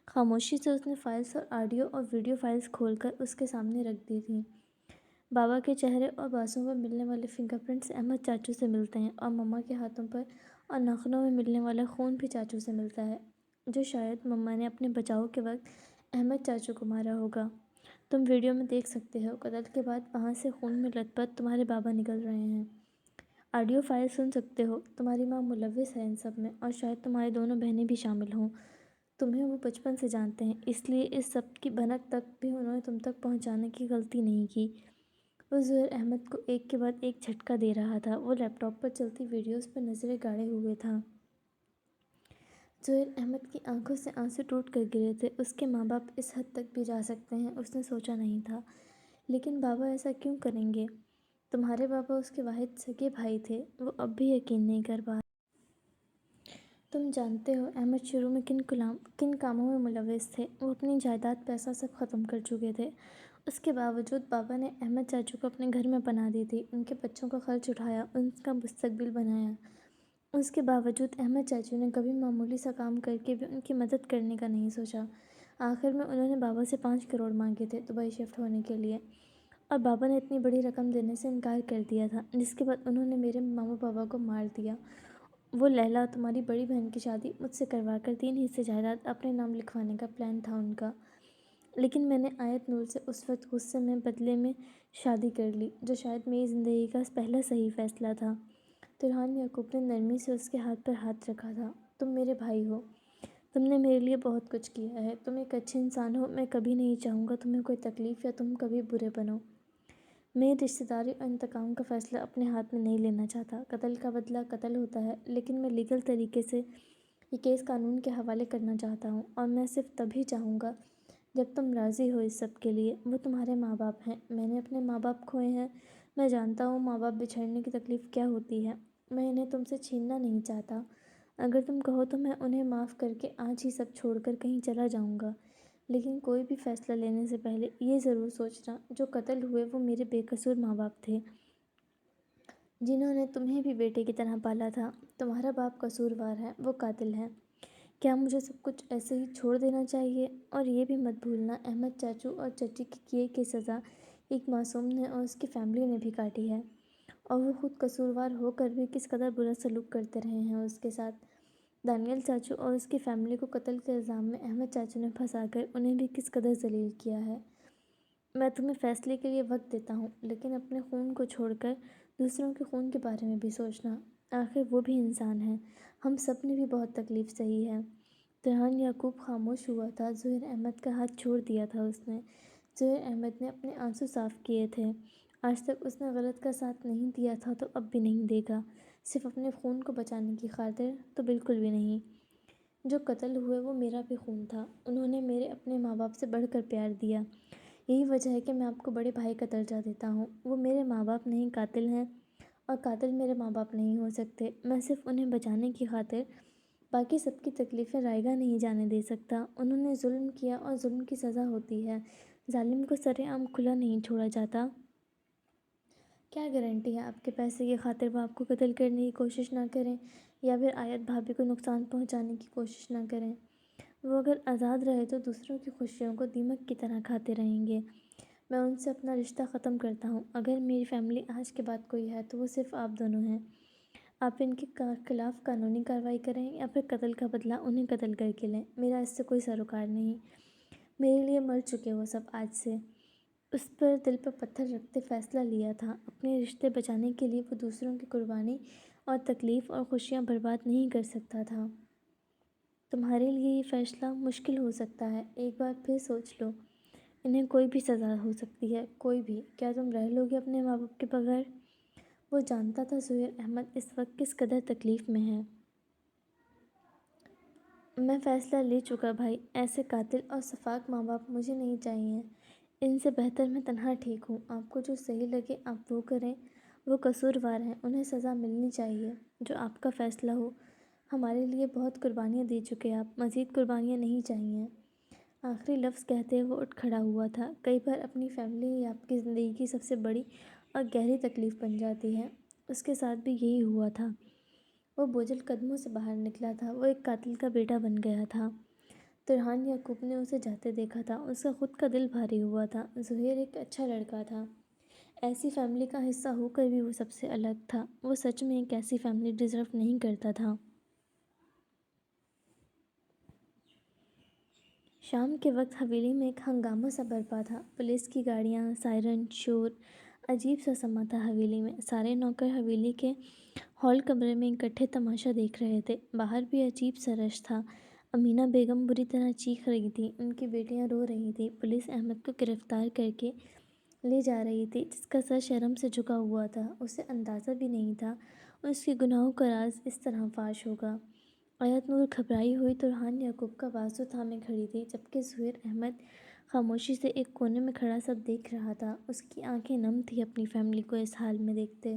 [SPEAKER 1] خاموشی سے اس نے فائلز اور آڈیو اور ویڈیو فائلز کھول کر اس کے سامنے رکھ دی تھیں۔ بابا کے چہرے اور بازوں پر ملنے والے فنگر پرنٹس احمد چاچو سے ملتے ہیں، اور مما کے ہاتھوں پر اور ناخنوں میں ملنے والا خون بھی چاچو سے ملتا ہے، جو شاید مما نے اپنے بچاؤ کے وقت احمد چاچو کو مارا ہوگا۔ تم ویڈیو میں دیکھ سکتے ہو، قتل کے بعد وہاں سے خون میں لت پت تمہارے بابا نکل رہے ہیں۔ آڈیو فائل سن سکتے ہو، تمہاری ماں ملوث ہے ان سب میں، اور شاید تمہاری دونوں بہنیں بھی شامل ہوں۔ تمہیں وہ بچپن سے جانتے ہیں، اس لیے اس سب کی بھنک تک بھی انہوں نے تم تک پہنچانے کی غلطی نہیں کی۔ وہ سہیل احمد کو ایک کے بعد ایک جھٹکا دے رہا تھا۔ وہ لیپ ٹاپ پر چلتی ویڈیوز پر نظریں گاڑے ہوئے تھا۔ سہیل احمد کی آنکھوں سے آنسو ٹوٹ کر گرے تھے۔ اس کے ماں باپ اس حد تک بھی جا سکتے ہیں اس نے سوچا نہیں تھا، لیکن بابا ایسا کیوں کریں گے؟ تمہارے بابا اس کے واحد سگے بھائی تھے، وہ اب بھی یقین نہیں کر پا۔ تم جانتے ہو احمد شروع میں کن کاموں میں ملوث تھے؟ وہ اپنی جائیداد پیسہ سب ختم کر چکے تھے، اس کے باوجود بابا نے احمد چاچو کو اپنے گھر میں پناہ دی تھی، ان کے بچوں کا خرچ اٹھایا، ان کا مستقبل بنایا۔ اس کے باوجود احمد چاچو نے کبھی معمولی سا کام کر کے بھی ان کی مدد کرنے کا نہیں سوچا۔ آخر میں انہوں نے بابا سے 5 کروڑ مانگے تھے دبئی شفٹ ہونے کے لیے، اور بابا نے اتنی بڑی رقم دینے سے انکار کر دیا تھا، جس کے بعد انہوں نے میرے ماموں بابا کو مار دیا۔ وہ لیلا، تمہاری بڑی بہن کی شادی مجھ سے کروا کر 3 حصے جائیداد اپنے نام لکھوانے کا پلان تھا ان کا، لیکن میں نے آیت نور سے اس وقت غصے میں بدلے میں شادی کر لی، جو شاید میری زندگی کا پہلا صحیح فیصلہ تھا۔ ترحان یعقوب نے نرمی سے اس کے ہاتھ پر ہاتھ رکھا تھا۔ تم میرے بھائی ہو، تم نے میرے لیے بہت کچھ کیا ہے، تم ایک اچھے انسان ہو، میں کبھی نہیں چاہوں گا تمہیں کوئی تکلیف یا تم کبھی برے بنو۔ میں رشتہ داری اور انتقام کا فیصلہ اپنے ہاتھ میں نہیں لینا چاہتا۔ قتل کا بدلہ قتل ہوتا ہے، لیکن میں لیگل طریقے سے یہ کیس قانون کے حوالے کرنا چاہتا ہوں، اور میں صرف تبھی چاہوں گا جب تم راضی ہو اس سب کے لیے۔ وہ تمہارے ماں باپ ہیں، میں نے اپنے ماں باپ کھوئے ہیں، میں جانتا ہوں ماں باپ بچھڑنے کی تکلیف کیا ہوتی ہے، میں انہیں تم سے چھیننا نہیں چاہتا۔ اگر تم کہو تو میں انہیں معاف کر کے آج ہی سب چھوڑ کر کہیں چلا جاؤں گا، لیکن کوئی بھی فیصلہ لینے سے پہلے یہ ضرور سوچنا، جو قتل ہوئے وہ میرے بے قصور ماں باپ تھے، جنہوں نے تمہیں بھی بیٹے کی طرح پالا تھا۔ تمہارا باپ قصوروار ہے، وہ قاتل ہے۔ کیا مجھے سب کچھ ایسے ہی چھوڑ دینا چاہیے؟ اور یہ بھی مت بھولنا، احمد چاچو اور چچی کے کیے کی سزا ایک معصوم نے اور اس کی فیملی نے بھی کاٹی ہے، اور وہ خود قصوروار ہو کر بھی کس قدر برا سلوک کرتے رہے ہیں اس کے ساتھ۔ دانیال چاچو اور اس کی فیملی کو قتل کے الزام میں احمد چاچو نے پھنسا کر انہیں بھی کس قدر ذلیل کیا ہے۔ میں تمہیں فیصلے کے لیے وقت دیتا ہوں، لیکن اپنے خون کو چھوڑ کر دوسروں کے خون کے بارے میں بھی سوچنا، آخر وہ بھی انسان ہیں، ہم سب نے بھی بہت تکلیف سہی ہے۔ ترحان یعقوب خاموش ہوا تھا۔ ظہیر احمد کا ہاتھ چھوڑ دیا تھا اس نے۔ ظہیر احمد نے اپنے آنسو صاف کیے تھے۔ آج تک اس نے غلط کا ساتھ نہیں دیا تھا تو اب بھی نہیں دے گا، صرف اپنے خون کو بچانے کی خاطر تو بالکل بھی نہیں۔ جو قتل ہوئے وہ میرا بھی خون تھا، انہوں نے میرے اپنے ماں باپ سے بڑھ کر پیار دیا، یہی وجہ ہے کہ میں آپ کو بڑے بھائی کا درجہ دیتا ہوں۔ وہ میرے ماں باپ نہیں، قاتل ہیں، اور قاتل میرے ماں باپ نہیں ہو سکتے۔ میں صرف انہیں بچانے کی خاطر باقی سب کی تکلیفیں رائگاں نہیں جانے دے سکتا۔ انہوں نے ظلم کیا اور ظلم کی سزا ہوتی ہے، ظالم کو سرِ عام کھلا نہیں چھوڑا جاتا۔ کیا گارنٹی ہے آپ کے پیسے کی خاطر وہ آپ کو قتل کرنے کی کوشش نہ کریں، یا پھر آیت بھابھی کو نقصان پہنچانے کی کوشش نہ کریں؟ وہ اگر آزاد رہے تو دوسروں کی خوشیوں کو دیمک کی طرح کھاتے رہیں گے۔ میں ان سے اپنا رشتہ ختم کرتا ہوں۔ اگر میری فیملی آج کے بعد کوئی ہے تو وہ صرف آپ دونوں ہیں۔ آپ ان کے خلاف قانونی کارروائی کریں یا پھر قتل کا بدلہ انہیں قتل کر کے لیں، میرا اس سے کوئی سروکار نہیں۔ میرے لیے مر چکے وہ سب آج سے۔ اس پر دل پر پتھر رکھتے فیصلہ لیا تھا، اپنے رشتے بچانے کے لیے وہ دوسروں کی قربانی اور تکلیف اور خوشیاں برباد نہیں کر سکتا تھا۔ تمہارے لیے یہ فیصلہ مشکل ہو سکتا ہے، ایک بار پھر سوچ لو، انہیں کوئی بھی سزا ہو سکتی ہے، کوئی بھی۔ کیا تم رہ لو گے اپنے ماں باپ کے بغیر؟ وہ جانتا تھا ظہیر احمد اس وقت کس قدر تکلیف میں ہے۔ میں فیصلہ لے چکا بھائی، ایسے قاتل اور سفاک ماں باپ مجھے نہیں چاہیے، ان سے بہتر میں تنہا ٹھیک ہوں۔ آپ کو جو صحیح لگے آپ وہ کریں، وہ قصوروار ہیں، انہیں سزا ملنی چاہیے، جو آپ کا فیصلہ ہو۔ ہمارے لیے بہت قربانیاں دے چکے آپ، مزید قربانیاں نہیں چاہیے۔ آخری لفظ کہتے وہ اٹھ کھڑا ہوا تھا۔ کئی بار اپنی فیملی ہی آپ کی زندگی کی سب سے بڑی اور گہری تکلیف بن جاتی ہے، اس کے ساتھ بھی یہی ہوا تھا۔ وہ بوجھل قدموں سے باہر نکلا تھا، وہ ایک قاتل کا بیٹا بن گیا تھا۔ ترحان یعقوب نے اسے جاتے دیکھا تھا، اس کا خود کا دل بھاری ہوا تھا۔ ظہیر ایک اچھا لڑکا تھا، ایسی فیملی کا حصہ ہو کر بھی وہ سب سے الگ تھا، وہ سچ میں ایک ایسی فیملی ڈیزرو نہیں کرتا تھا۔ شام کے وقت حویلی میں ایک ہنگامہ سا برپا تھا، پولیس کی گاڑیاں، سائرن، شور، عجیب سا سما تھا حویلی میں۔ سارے نوکر حویلی کے ہال کمرے میں اکٹھے تماشا دیکھ رہے تھے، باہر بھی عجیب سا رش تھا۔ امینہ بیگم بری طرح چیخ رہی تھیں، ان کی بیٹیاں رو رہی تھیں۔ پولیس احمد کو گرفتار کر کے لے جا رہی تھی، جس کا سر شرم سے جھکا ہوا تھا، اسے اندازہ بھی نہیں تھا اس کے گناہوں کا راز اس طرح فاش ہوگا۔ آیت نور گھبرائی ہوئی ترحان یعقوب کا بازو تھامے کھڑی تھی، جبکہ ظہیر احمد خاموشی سے ایک کونے میں کھڑا سب دیکھ رہا تھا، اس کی آنکھیں نم تھیں اپنی فیملی کو اس حال میں دیکھتے۔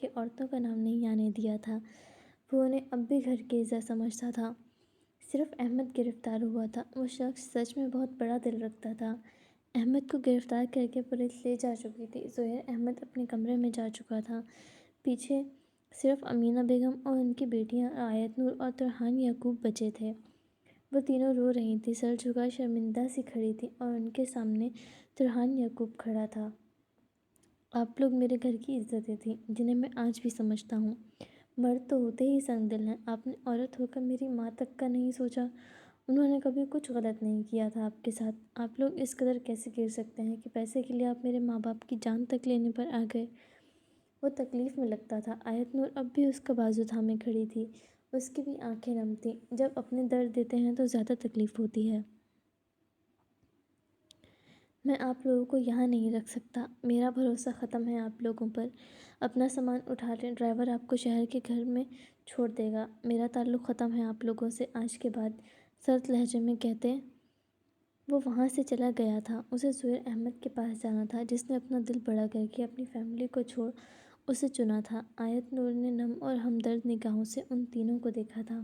[SPEAKER 1] کی عورتوں کا نام نہیں آنے دیا تھا۔ وہ انہیں اب بھی گھر کی عزت سمجھتا تھا۔ صرف احمد گرفتار ہوا تھا۔ وہ شخص سچ میں بہت بڑا دل رکھتا تھا۔ احمد کو گرفتار کر کے پولیس لے جا چکی تھی۔ زہیر احمد اپنے کمرے میں جا چکا تھا۔ پیچھے صرف امینہ بیگم اور ان کی بیٹیاں آیت نور اور ترحان یعقوب بچے تھے۔ وہ تینوں رو رہی تھیں، سر جھکا شرمندہ سی کھڑی تھیں اور ان کے سامنے ترحان یعقوب کھڑا تھا۔ آپ لوگ میرے گھر کی عزتیں تھیں، جنہیں میں آج بھی سمجھتا ہوں۔ مرد تو ہوتے ہی سنگ دل ہیں۔ آپ نے عورت ہو کر میری ماں تک کا نہیں سوچا۔ انہوں نے کبھی کچھ غلط نہیں کیا تھا آپ کے ساتھ۔ آپ لوگ اس قدر کیسے گر سکتے ہیں کہ پیسے کے لیے آپ میرے ماں باپ کی جان تک لینے پر آ گئے؟ وہ تکلیف میں لگتا تھا۔ آیت نور اب بھی اس کا بازو تھامے کھڑی تھی۔ اس کی بھی آنکھیں نم تھیں۔ جب اپنے درد دیتے ہیں تو زیادہ تکلیف ہوتی ہے۔ میں آپ لوگوں کو یہاں نہیں رکھ سکتا۔ میرا بھروسہ ختم ہے آپ لوگوں پر۔ اپنا سامان اٹھا لیں، ڈرائیور آپ کو شہر کے گھر میں چھوڑ دے گا۔ میرا تعلق ختم ہے آپ لوگوں سے آج کے بعد، سرد لہجے میں کہتے وہ وہاں سے چلا گیا تھا۔ اسے زہیر احمد کے پاس جانا تھا، جس نے اپنا دل بڑا کر کے اپنی فیملی کو چھوڑ اسے چنا تھا۔ آیت نور نے نم اور ہمدرد نگاہوں سے ان تینوں کو دیکھا تھا۔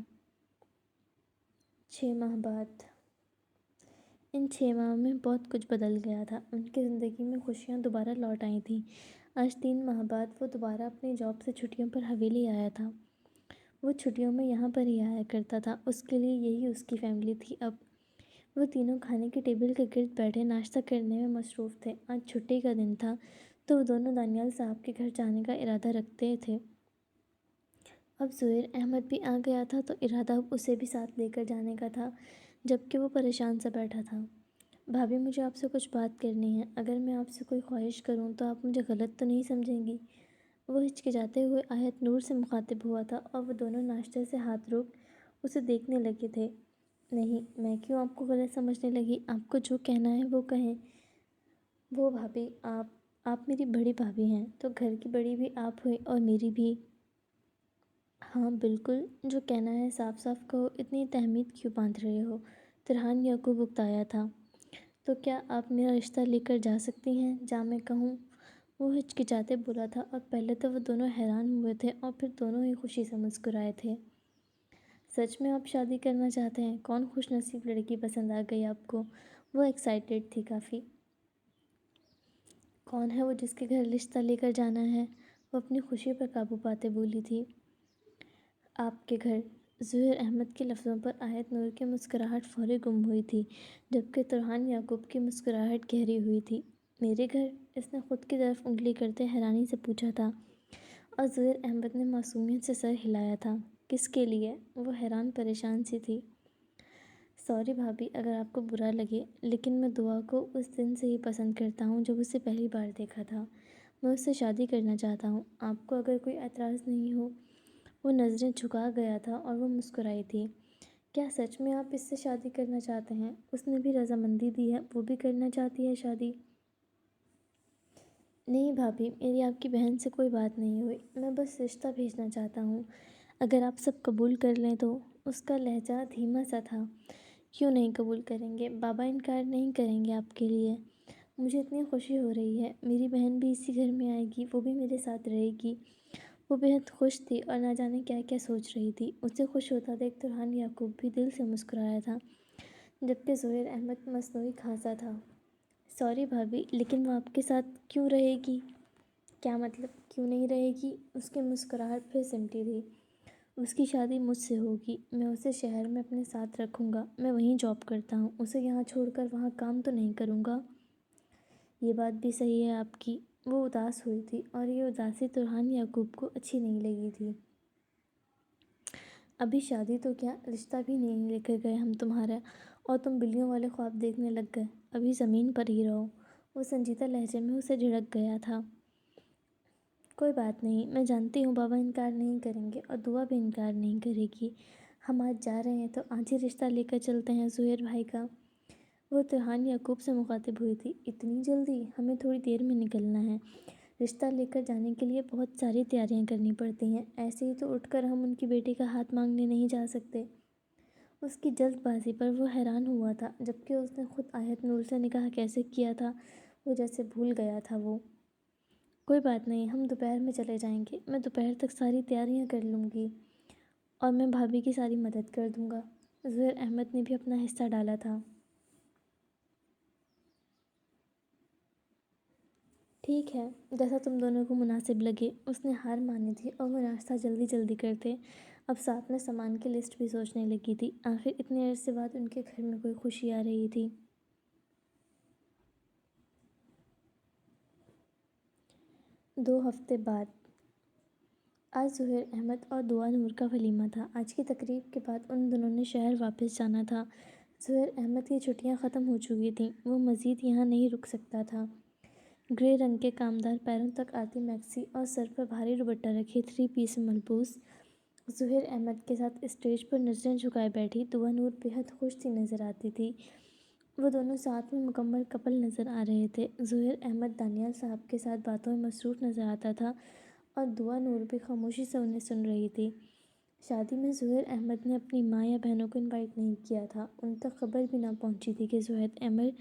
[SPEAKER 1] 6 ماہ بعد۔ ان 6 ماہ میں بہت کچھ بدل گیا تھا۔ ان کی زندگی میں خوشیاں دوبارہ لوٹ آئی تھیں۔ آج 3 ماہ بعد وہ دوبارہ اپنی جاب سے چھٹیوں پر حویلی آیا تھا۔ وہ چھٹیوں میں یہاں پر ہی آیا کرتا تھا۔ اس کے لیے یہی اس کی فیملی تھی اب۔ وہ تینوں کھانے کی ٹیبل کے گرد بیٹھے ناشتہ کرنے میں مصروف تھے۔ آج چھٹی کا دن تھا تو وہ دونوں دانیال صاحب کے گھر جانے کا ارادہ رکھتے تھے۔ اب زہیر احمد بھی آ گیا تھا تو ارادہ اب اسے بھی ساتھ لے کر جانے کا تھا، جبکہ وہ پریشان سا بیٹھا تھا۔ بھابھی، مجھے آپ سے کچھ بات کرنی ہے۔ اگر میں آپ سے کوئی خواہش کروں تو آپ مجھے غلط تو نہیں سمجھیں گی؟ وہ ہچکچاتے ہوئے آیت نور سے مخاطب ہوا تھا اور وہ دونوں ناشتے سے ہاتھ روک اسے دیکھنے لگے تھے۔ نہیں، میں کیوں آپ کو غلط سمجھنے لگی؟ آپ کو جو کہنا ہے وہ کہیں۔ وہ بھابھی، آپ میری بڑی بھابھی ہیں تو گھر کی بڑی بھی آپ ہوئی اور میری بھی۔ ہاں بالکل، جو کہنا ہے صاف صاف کہو، اتنی تہمید کیوں باندھ رہے ہو؟ ترحان یعقوب اکتایا تھا۔ تو کیا آپ میرا رشتہ لے کر جا سکتی ہیں جہاں میں کہوں؟ وہ ہچکچاتے بولا تھا اور پہلے تو وہ دونوں حیران ہوئے تھے اور پھر دونوں ہی خوشی سے مسکرائے تھے۔ سچ میں آپ شادی کرنا چاہتے ہیں؟ کون خوش نصیب لڑکی پسند آ گئی آپ کو؟ وہ ایکسائٹیڈ تھی کافی۔ کون ہے وہ جس کے گھر رشتہ لے کر جانا ہے؟ وہ اپنی خوشی پر قابو پاتے بولی تھی۔ آپ کے گھر۔ زہیر احمد کے لفظوں پر آیت نور کی مسکراہٹ فوری گم ہوئی تھی، جبکہ ترحان یعقوب کی مسکراہٹ گہری ہوئی تھی۔ میرے گھر؟ اس نے خود کی طرف انگلی کرتے حیرانی سے پوچھا تھا اور زہیر احمد نے معصومیت سے سر ہلایا تھا۔ کس کے لیے؟ وہ حیران پریشان سی تھی۔ سوری بھابھی اگر آپ کو برا لگے، لیکن میں دعا کو اس دن سے ہی پسند کرتا ہوں جب اسے پہلی بار دیکھا تھا۔ میں اس سے شادی کرنا چاہتا ہوں۔ آپ کو اگر کوئی اعتراض نہیں ہو۔ وہ نظریں جھکا گیا تھا اور وہ مسکرائی تھی۔ کیا سچ میں آپ اس سے شادی کرنا چاہتے ہیں؟ اس نے بھی رضامندی دی ہے، وہ بھی کرنا چاہتی ہے شادی؟ نہیں بھابھی، میری آپ کی بہن سے کوئی بات نہیں ہوئی، میں بس رشتہ بھیجنا چاہتا ہوں، اگر آپ سب قبول کر لیں تو۔ اس کا لہجہ دھیما سا تھا۔ کیوں نہیں قبول کریں گے؟ بابا انکار نہیں کریں گے آپ کے لیے۔ مجھے اتنی خوشی ہو رہی ہے، میری بہن بھی اسی گھر میں آئے گی، وہ بھی میرے ساتھ رہے گی۔ وہ بہت خوش تھی اور نہ جانے کیا کیا سوچ رہی تھی۔ اسے خوش ہوتا دیکھ ترحان یعقوب بھی دل سے مسکرایا تھا، جبکہ زہیر احمد مصنوعی کھانسا تھا۔ سوری بھابھی، لیکن وہ آپ کے ساتھ کیوں رہے گی؟ کیا مطلب کیوں نہیں رہے گی؟ اس کی مسکراہٹ پھر سمٹی تھی۔ اس کی شادی مجھ سے ہوگی، میں اسے شہر میں اپنے ساتھ رکھوں گا، میں وہیں جاب کرتا ہوں، اسے یہاں چھوڑ کر وہاں کام تو نہیں کروں گا۔ یہ بات بھی صحیح ہے آپ کی۔ وہ اداس ہوئی تھی اور یہ اداسی ترحان یعقوب کو اچھی نہیں لگی تھی۔ ابھی شادی تو کیا، رشتہ بھی نہیں لے کر گئے ہم تمہارا اور تم بلیوں والے خواب دیکھنے لگ گئے۔ ابھی زمین پر ہی رہو۔ وہ سنجیدہ لہجے میں اسے جھڑک گیا تھا۔ کوئی بات نہیں، میں جانتی ہوں بابا انکار نہیں کریں گے اور دعا بھی انکار نہیں کرے گی۔ ہم آج جا رہے ہیں تو آج ہی رشتہ لے کر چلتے ہیں زہیر بھائی کا۔ وہ ترحان یعقوب سے مخاطب ہوئی تھی۔ اتنی جلدی؟ ہمیں تھوڑی دیر میں نکلنا ہے۔ رشتہ لے کر جانے کے لیے بہت ساری تیاریاں کرنی پڑتی ہیں، ایسے ہی تو اٹھ کر ہم ان کی بیٹی کا ہاتھ مانگنے نہیں جا سکتے۔ اس کی جلد بازی پر وہ حیران ہوا تھا، جبکہ اس نے خود آیت نور سے نکاح کیسے کیا تھا وہ جیسے بھول گیا تھا وہ۔ کوئی بات نہیں، ہم دوپہر میں چلے جائیں گے، میں دوپہر تک ساری تیاریاں کر لوں گی اور میں بھابھی کی ساری مدد کر دوں گا۔ ظہیر احمد نے بھی اپنا حصہ ڈالا تھا۔ ٹھیک ہے، جیسا تم دونوں کو مناسب لگے۔ اس نے ہار مانی تھی اور وہ ناشتہ جلدی جلدی کرتے اب ساتھ میں سامان کی لسٹ بھی سوچنے لگی تھی۔ آخر اتنے عرصے بعد ان کے گھر میں کوئی خوشی آ رہی تھی۔ 2 ہفتے بعد آج ظہیر احمد اور دعا نور کا ولیمہ تھا۔ آج کی تقریب کے بعد ان دونوں نے شہر واپس جانا تھا۔ ظہیر احمد کی چھٹیاں ختم ہو چکی تھیں، وہ مزید یہاں نہیں رک سکتا تھا۔ گرے رنگ کے کامدار پیروں تک آتی میکسی اور سر پر بھاری دوپٹہ رکھے 3 پیس ملبوس ظہیر احمد کے ساتھ اسٹیج پر نظریں جھکائے بیٹھی دعا نور بے حد خوش سی نظر آتی تھی۔ وہ دونوں ساتھ میں مکمل کپل نظر آ رہے تھے۔ ظہیر احمد دانیال صاحب کے ساتھ باتوں میں مصروف نظر آتا تھا اور دعا نور بھی خاموشی سے انہیں سن رہی تھی۔ شادی میں ظہیر احمد نے اپنی ماں یا بہنوں کو انوائٹ نہیں کیا تھا۔ ان تک خبر بھی نہ پہنچی تھی کہ ظہیر احمد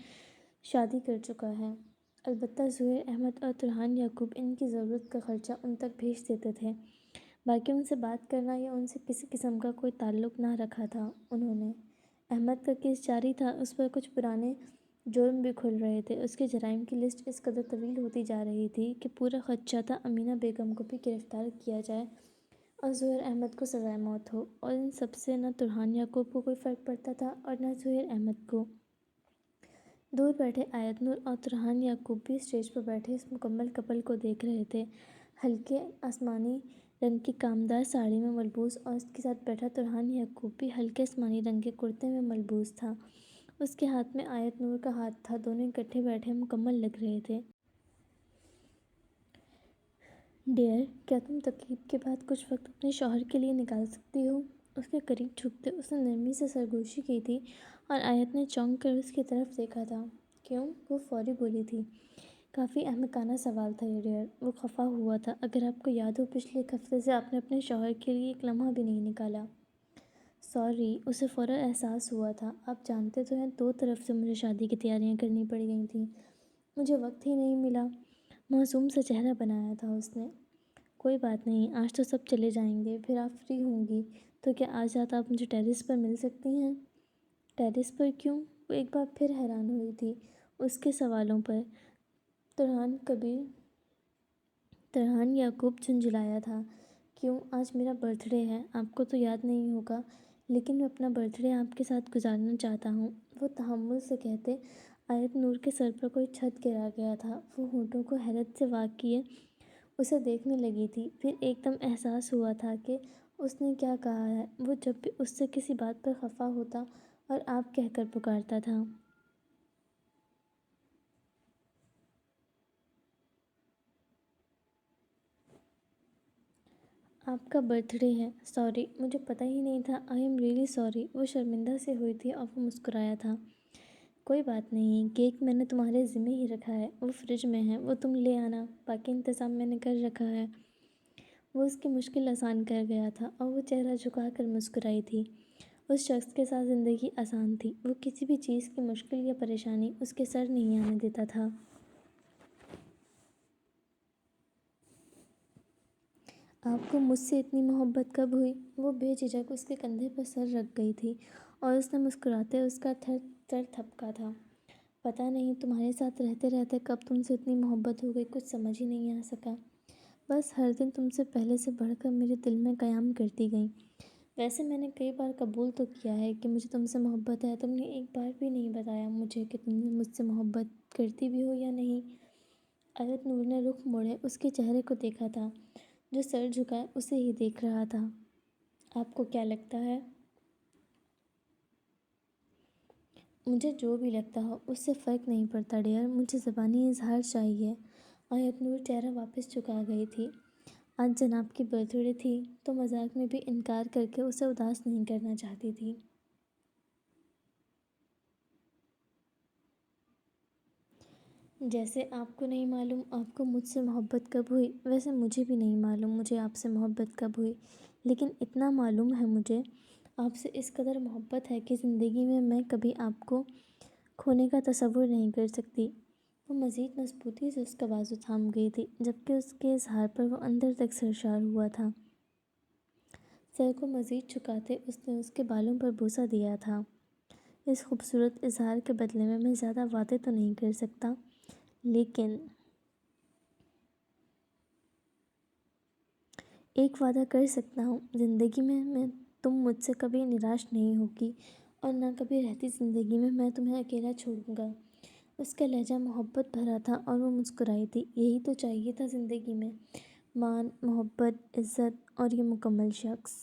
[SPEAKER 1] شادی کر چکا ہے۔ البتہ ظہیر احمد اور ترحان یعقوب ان کی ضرورت کا خرچہ ان تک بھیج دیتے تھے، باقی ان سے بات کرنا یا ان سے کسی قسم کا کوئی تعلق نہ رکھا تھا انہوں نے۔ احمد کا کیس جاری تھا، اس پر کچھ پرانے جرم بھی کھل رہے تھے۔ اس کے جرائم کی لسٹ اس قدر طویل ہوتی جا رہی تھی کہ پورا خدشہ تھا امینہ بیگم کو بھی گرفتار کیا جائے اور ظہیر احمد کو سزائے موت ہو، اور ان سب سے نہ ترحان یعقوب کو کوئی فرق پڑتا تھا اور نہ ظہیر احمد کو۔ دور بیٹھے آیت نور اور ترحان یعقوب بھی اسٹیج پر بیٹھے اس مکمل کپل کو دیکھ رہے تھے۔ ہلکے آسمانی رنگ کی کامدار ساڑی میں ملبوس اور اس کے ساتھ بیٹھا ترحان یعقوب بھی ہلکے آسمانی رنگ کے کرتے میں ملبوس تھا۔ اس کے ہاتھ میں آیت نور کا ہاتھ تھا، دونوں اکٹھے بیٹھے مکمل لگ رہے تھے۔ ڈیئر، کیا تم تقریب کے بعد کچھ وقت اپنے شوہر کے لیے نکال سکتی ہو؟ اس کے قریب جھکتے اس نے نرمی سے سرگوشی کی تھی اور آیت نے چونک کر اس کی طرف دیکھا تھا۔ کیوں؟ وہ فوری بولی تھی۔ کافی احمقانہ سوال تھا یہ ڈیئر، وہ خفا ہوا تھا۔ اگر آپ کو یاد ہو پچھلے ایک ہفتے سے آپ نے اپنے شوہر کے لیے ایک لمحہ بھی نہیں نکالا۔ سوری، اسے فوراً احساس ہوا تھا۔ آپ جانتے تو ہیں 2 طرف سے مجھے شادی کی تیاریاں کرنی پڑ گئی تھیں، مجھے وقت ہی نہیں ملا۔ معصوم سا چہرہ بنایا تھا اس نے۔ کوئی بات نہیں، آج تو سب چلے جائیں گے، پھر آپ فری ہوں گی تو کیا آج رات آپ مجھے ٹیرس پر مل سکتی ہیں؟ ٹیرس پر کیوں؟ وہ ایک بار پھر حیران ہوئی تھی اس کے سوالوں پر۔ ترحان یعقوب جھنجھلایا تھا۔ کیوں؟ آج میرا برتھ ڈے ہے، آپ کو تو یاد نہیں ہوگا، لیکن میں اپنا برتھ ڈے آپ کے ساتھ گزارنا چاہتا ہوں، وہ تحمل سے کہتے آیت نور کے سر پر کوئی چھت گرا گیا تھا۔ وہ ہونٹوں کو حیرت سے واق کیے اسے دیکھنے لگی تھی، پھر ایک دم احساس ہوا تھا کہ اس نے کیا کہا ہے۔ وہ جب بھی اس سے کسی بات پر خفا ہوتا اور آپ کہہ کر پکارتا تھا۔ آپ کا برتھ ڈے ہے، سوری، مجھے پتہ ہی نہیں تھا، آئی ایم ریئلی سوری۔ وہ شرمندہ سے ہوئی تھی اور وہ مسکرایا تھا۔ کوئی بات نہیں، کیک میں نے تمہارے ذمہ ہی رکھا ہے، وہ فریج میں ہے، وہ تم لے آنا، باقی انتظام میں نے کر رکھا ہے۔ وہ اس کی مشکل آسان کر گیا تھا اور وہ چہرہ جھکا کر مسکرائی تھی۔ اس شخص کے ساتھ زندگی آسان تھی، وہ کسی بھی چیز کی مشکل یا پریشانی اس کے سر نہیں آنے دیتا تھا۔ آپ کو مجھ سے اتنی محبت کب ہوئی؟ وہ بے جھجک اس کے کندھے پر سر رکھ گئی تھی اور اس نے مسکراتے اس کا سر تھپکا تھا۔ پتہ نہیں تمہارے ساتھ رہتے رہتے کب تم سے اتنی محبت ہو گئی، کچھ سمجھ ہی نہیں آ سکا۔ بس ہر دن تم سے پہلے سے بڑھ کر میرے دل میں قیام کرتی گئیں۔ ویسے میں نے کئی بار قبول تو کیا ہے کہ مجھے تم سے محبت ہے، تم نے ایک بار بھی نہیں بتایا مجھے کہ تم مجھ سے محبت کرتی بھی ہو یا نہیں۔ آیت نور نے رخ موڑے اس کے چہرے کو دیکھا تھا جو سر جھکائے اسے ہی دیکھ رہا تھا۔ آپ کو کیا لگتا ہے؟ مجھے جو بھی لگتا ہو اس سے فرق نہیں پڑتا ڈیئر، مجھے زبانی اظہار چاہیے۔ آیت نور چہرہ واپس جھکا گئی تھی۔ آج جناب کی برتھ ڈے تھی تو مذاق میں بھی انکار کر کے اسے اداس نہیں کرنا چاہتی تھی۔ جیسے آپ کو نہیں معلوم آپ کو مجھ سے محبت کب ہوئی، ویسے مجھے بھی نہیں معلوم مجھے آپ سے محبت کب ہوئی، لیکن اتنا معلوم ہے مجھے آپ سے اس قدر محبت ہے کہ زندگی میں میں کبھی آپ کو کھونے کا تصور نہیں کر سکتی۔ وہ مزید مضبوطی سے اس کا بازو تھام گئی تھی، جبکہ اس کے اظہار پر وہ اندر تک سرشار ہوا تھا۔ سر کو مزید جھکاتے اس نے اس کے بالوں پر بوسہ دیا تھا۔ اس خوبصورت اظہار کے بدلے میں زیادہ وعدے تو نہیں کر سکتا، لیکن ایک وعدہ کر سکتا ہوں، زندگی میں تم مجھ سے کبھی نراش نہیں ہوگی، اور نہ کبھی رہتی زندگی میں تمہیں اکیلا چھوڑوں گا۔ اس کا لہجہ محبت بھرا تھا اور وہ مسکرائی تھی۔ یہی تو چاہیے تھا زندگی میں، مان، محبت، عزت اور یہ مکمل شخص۔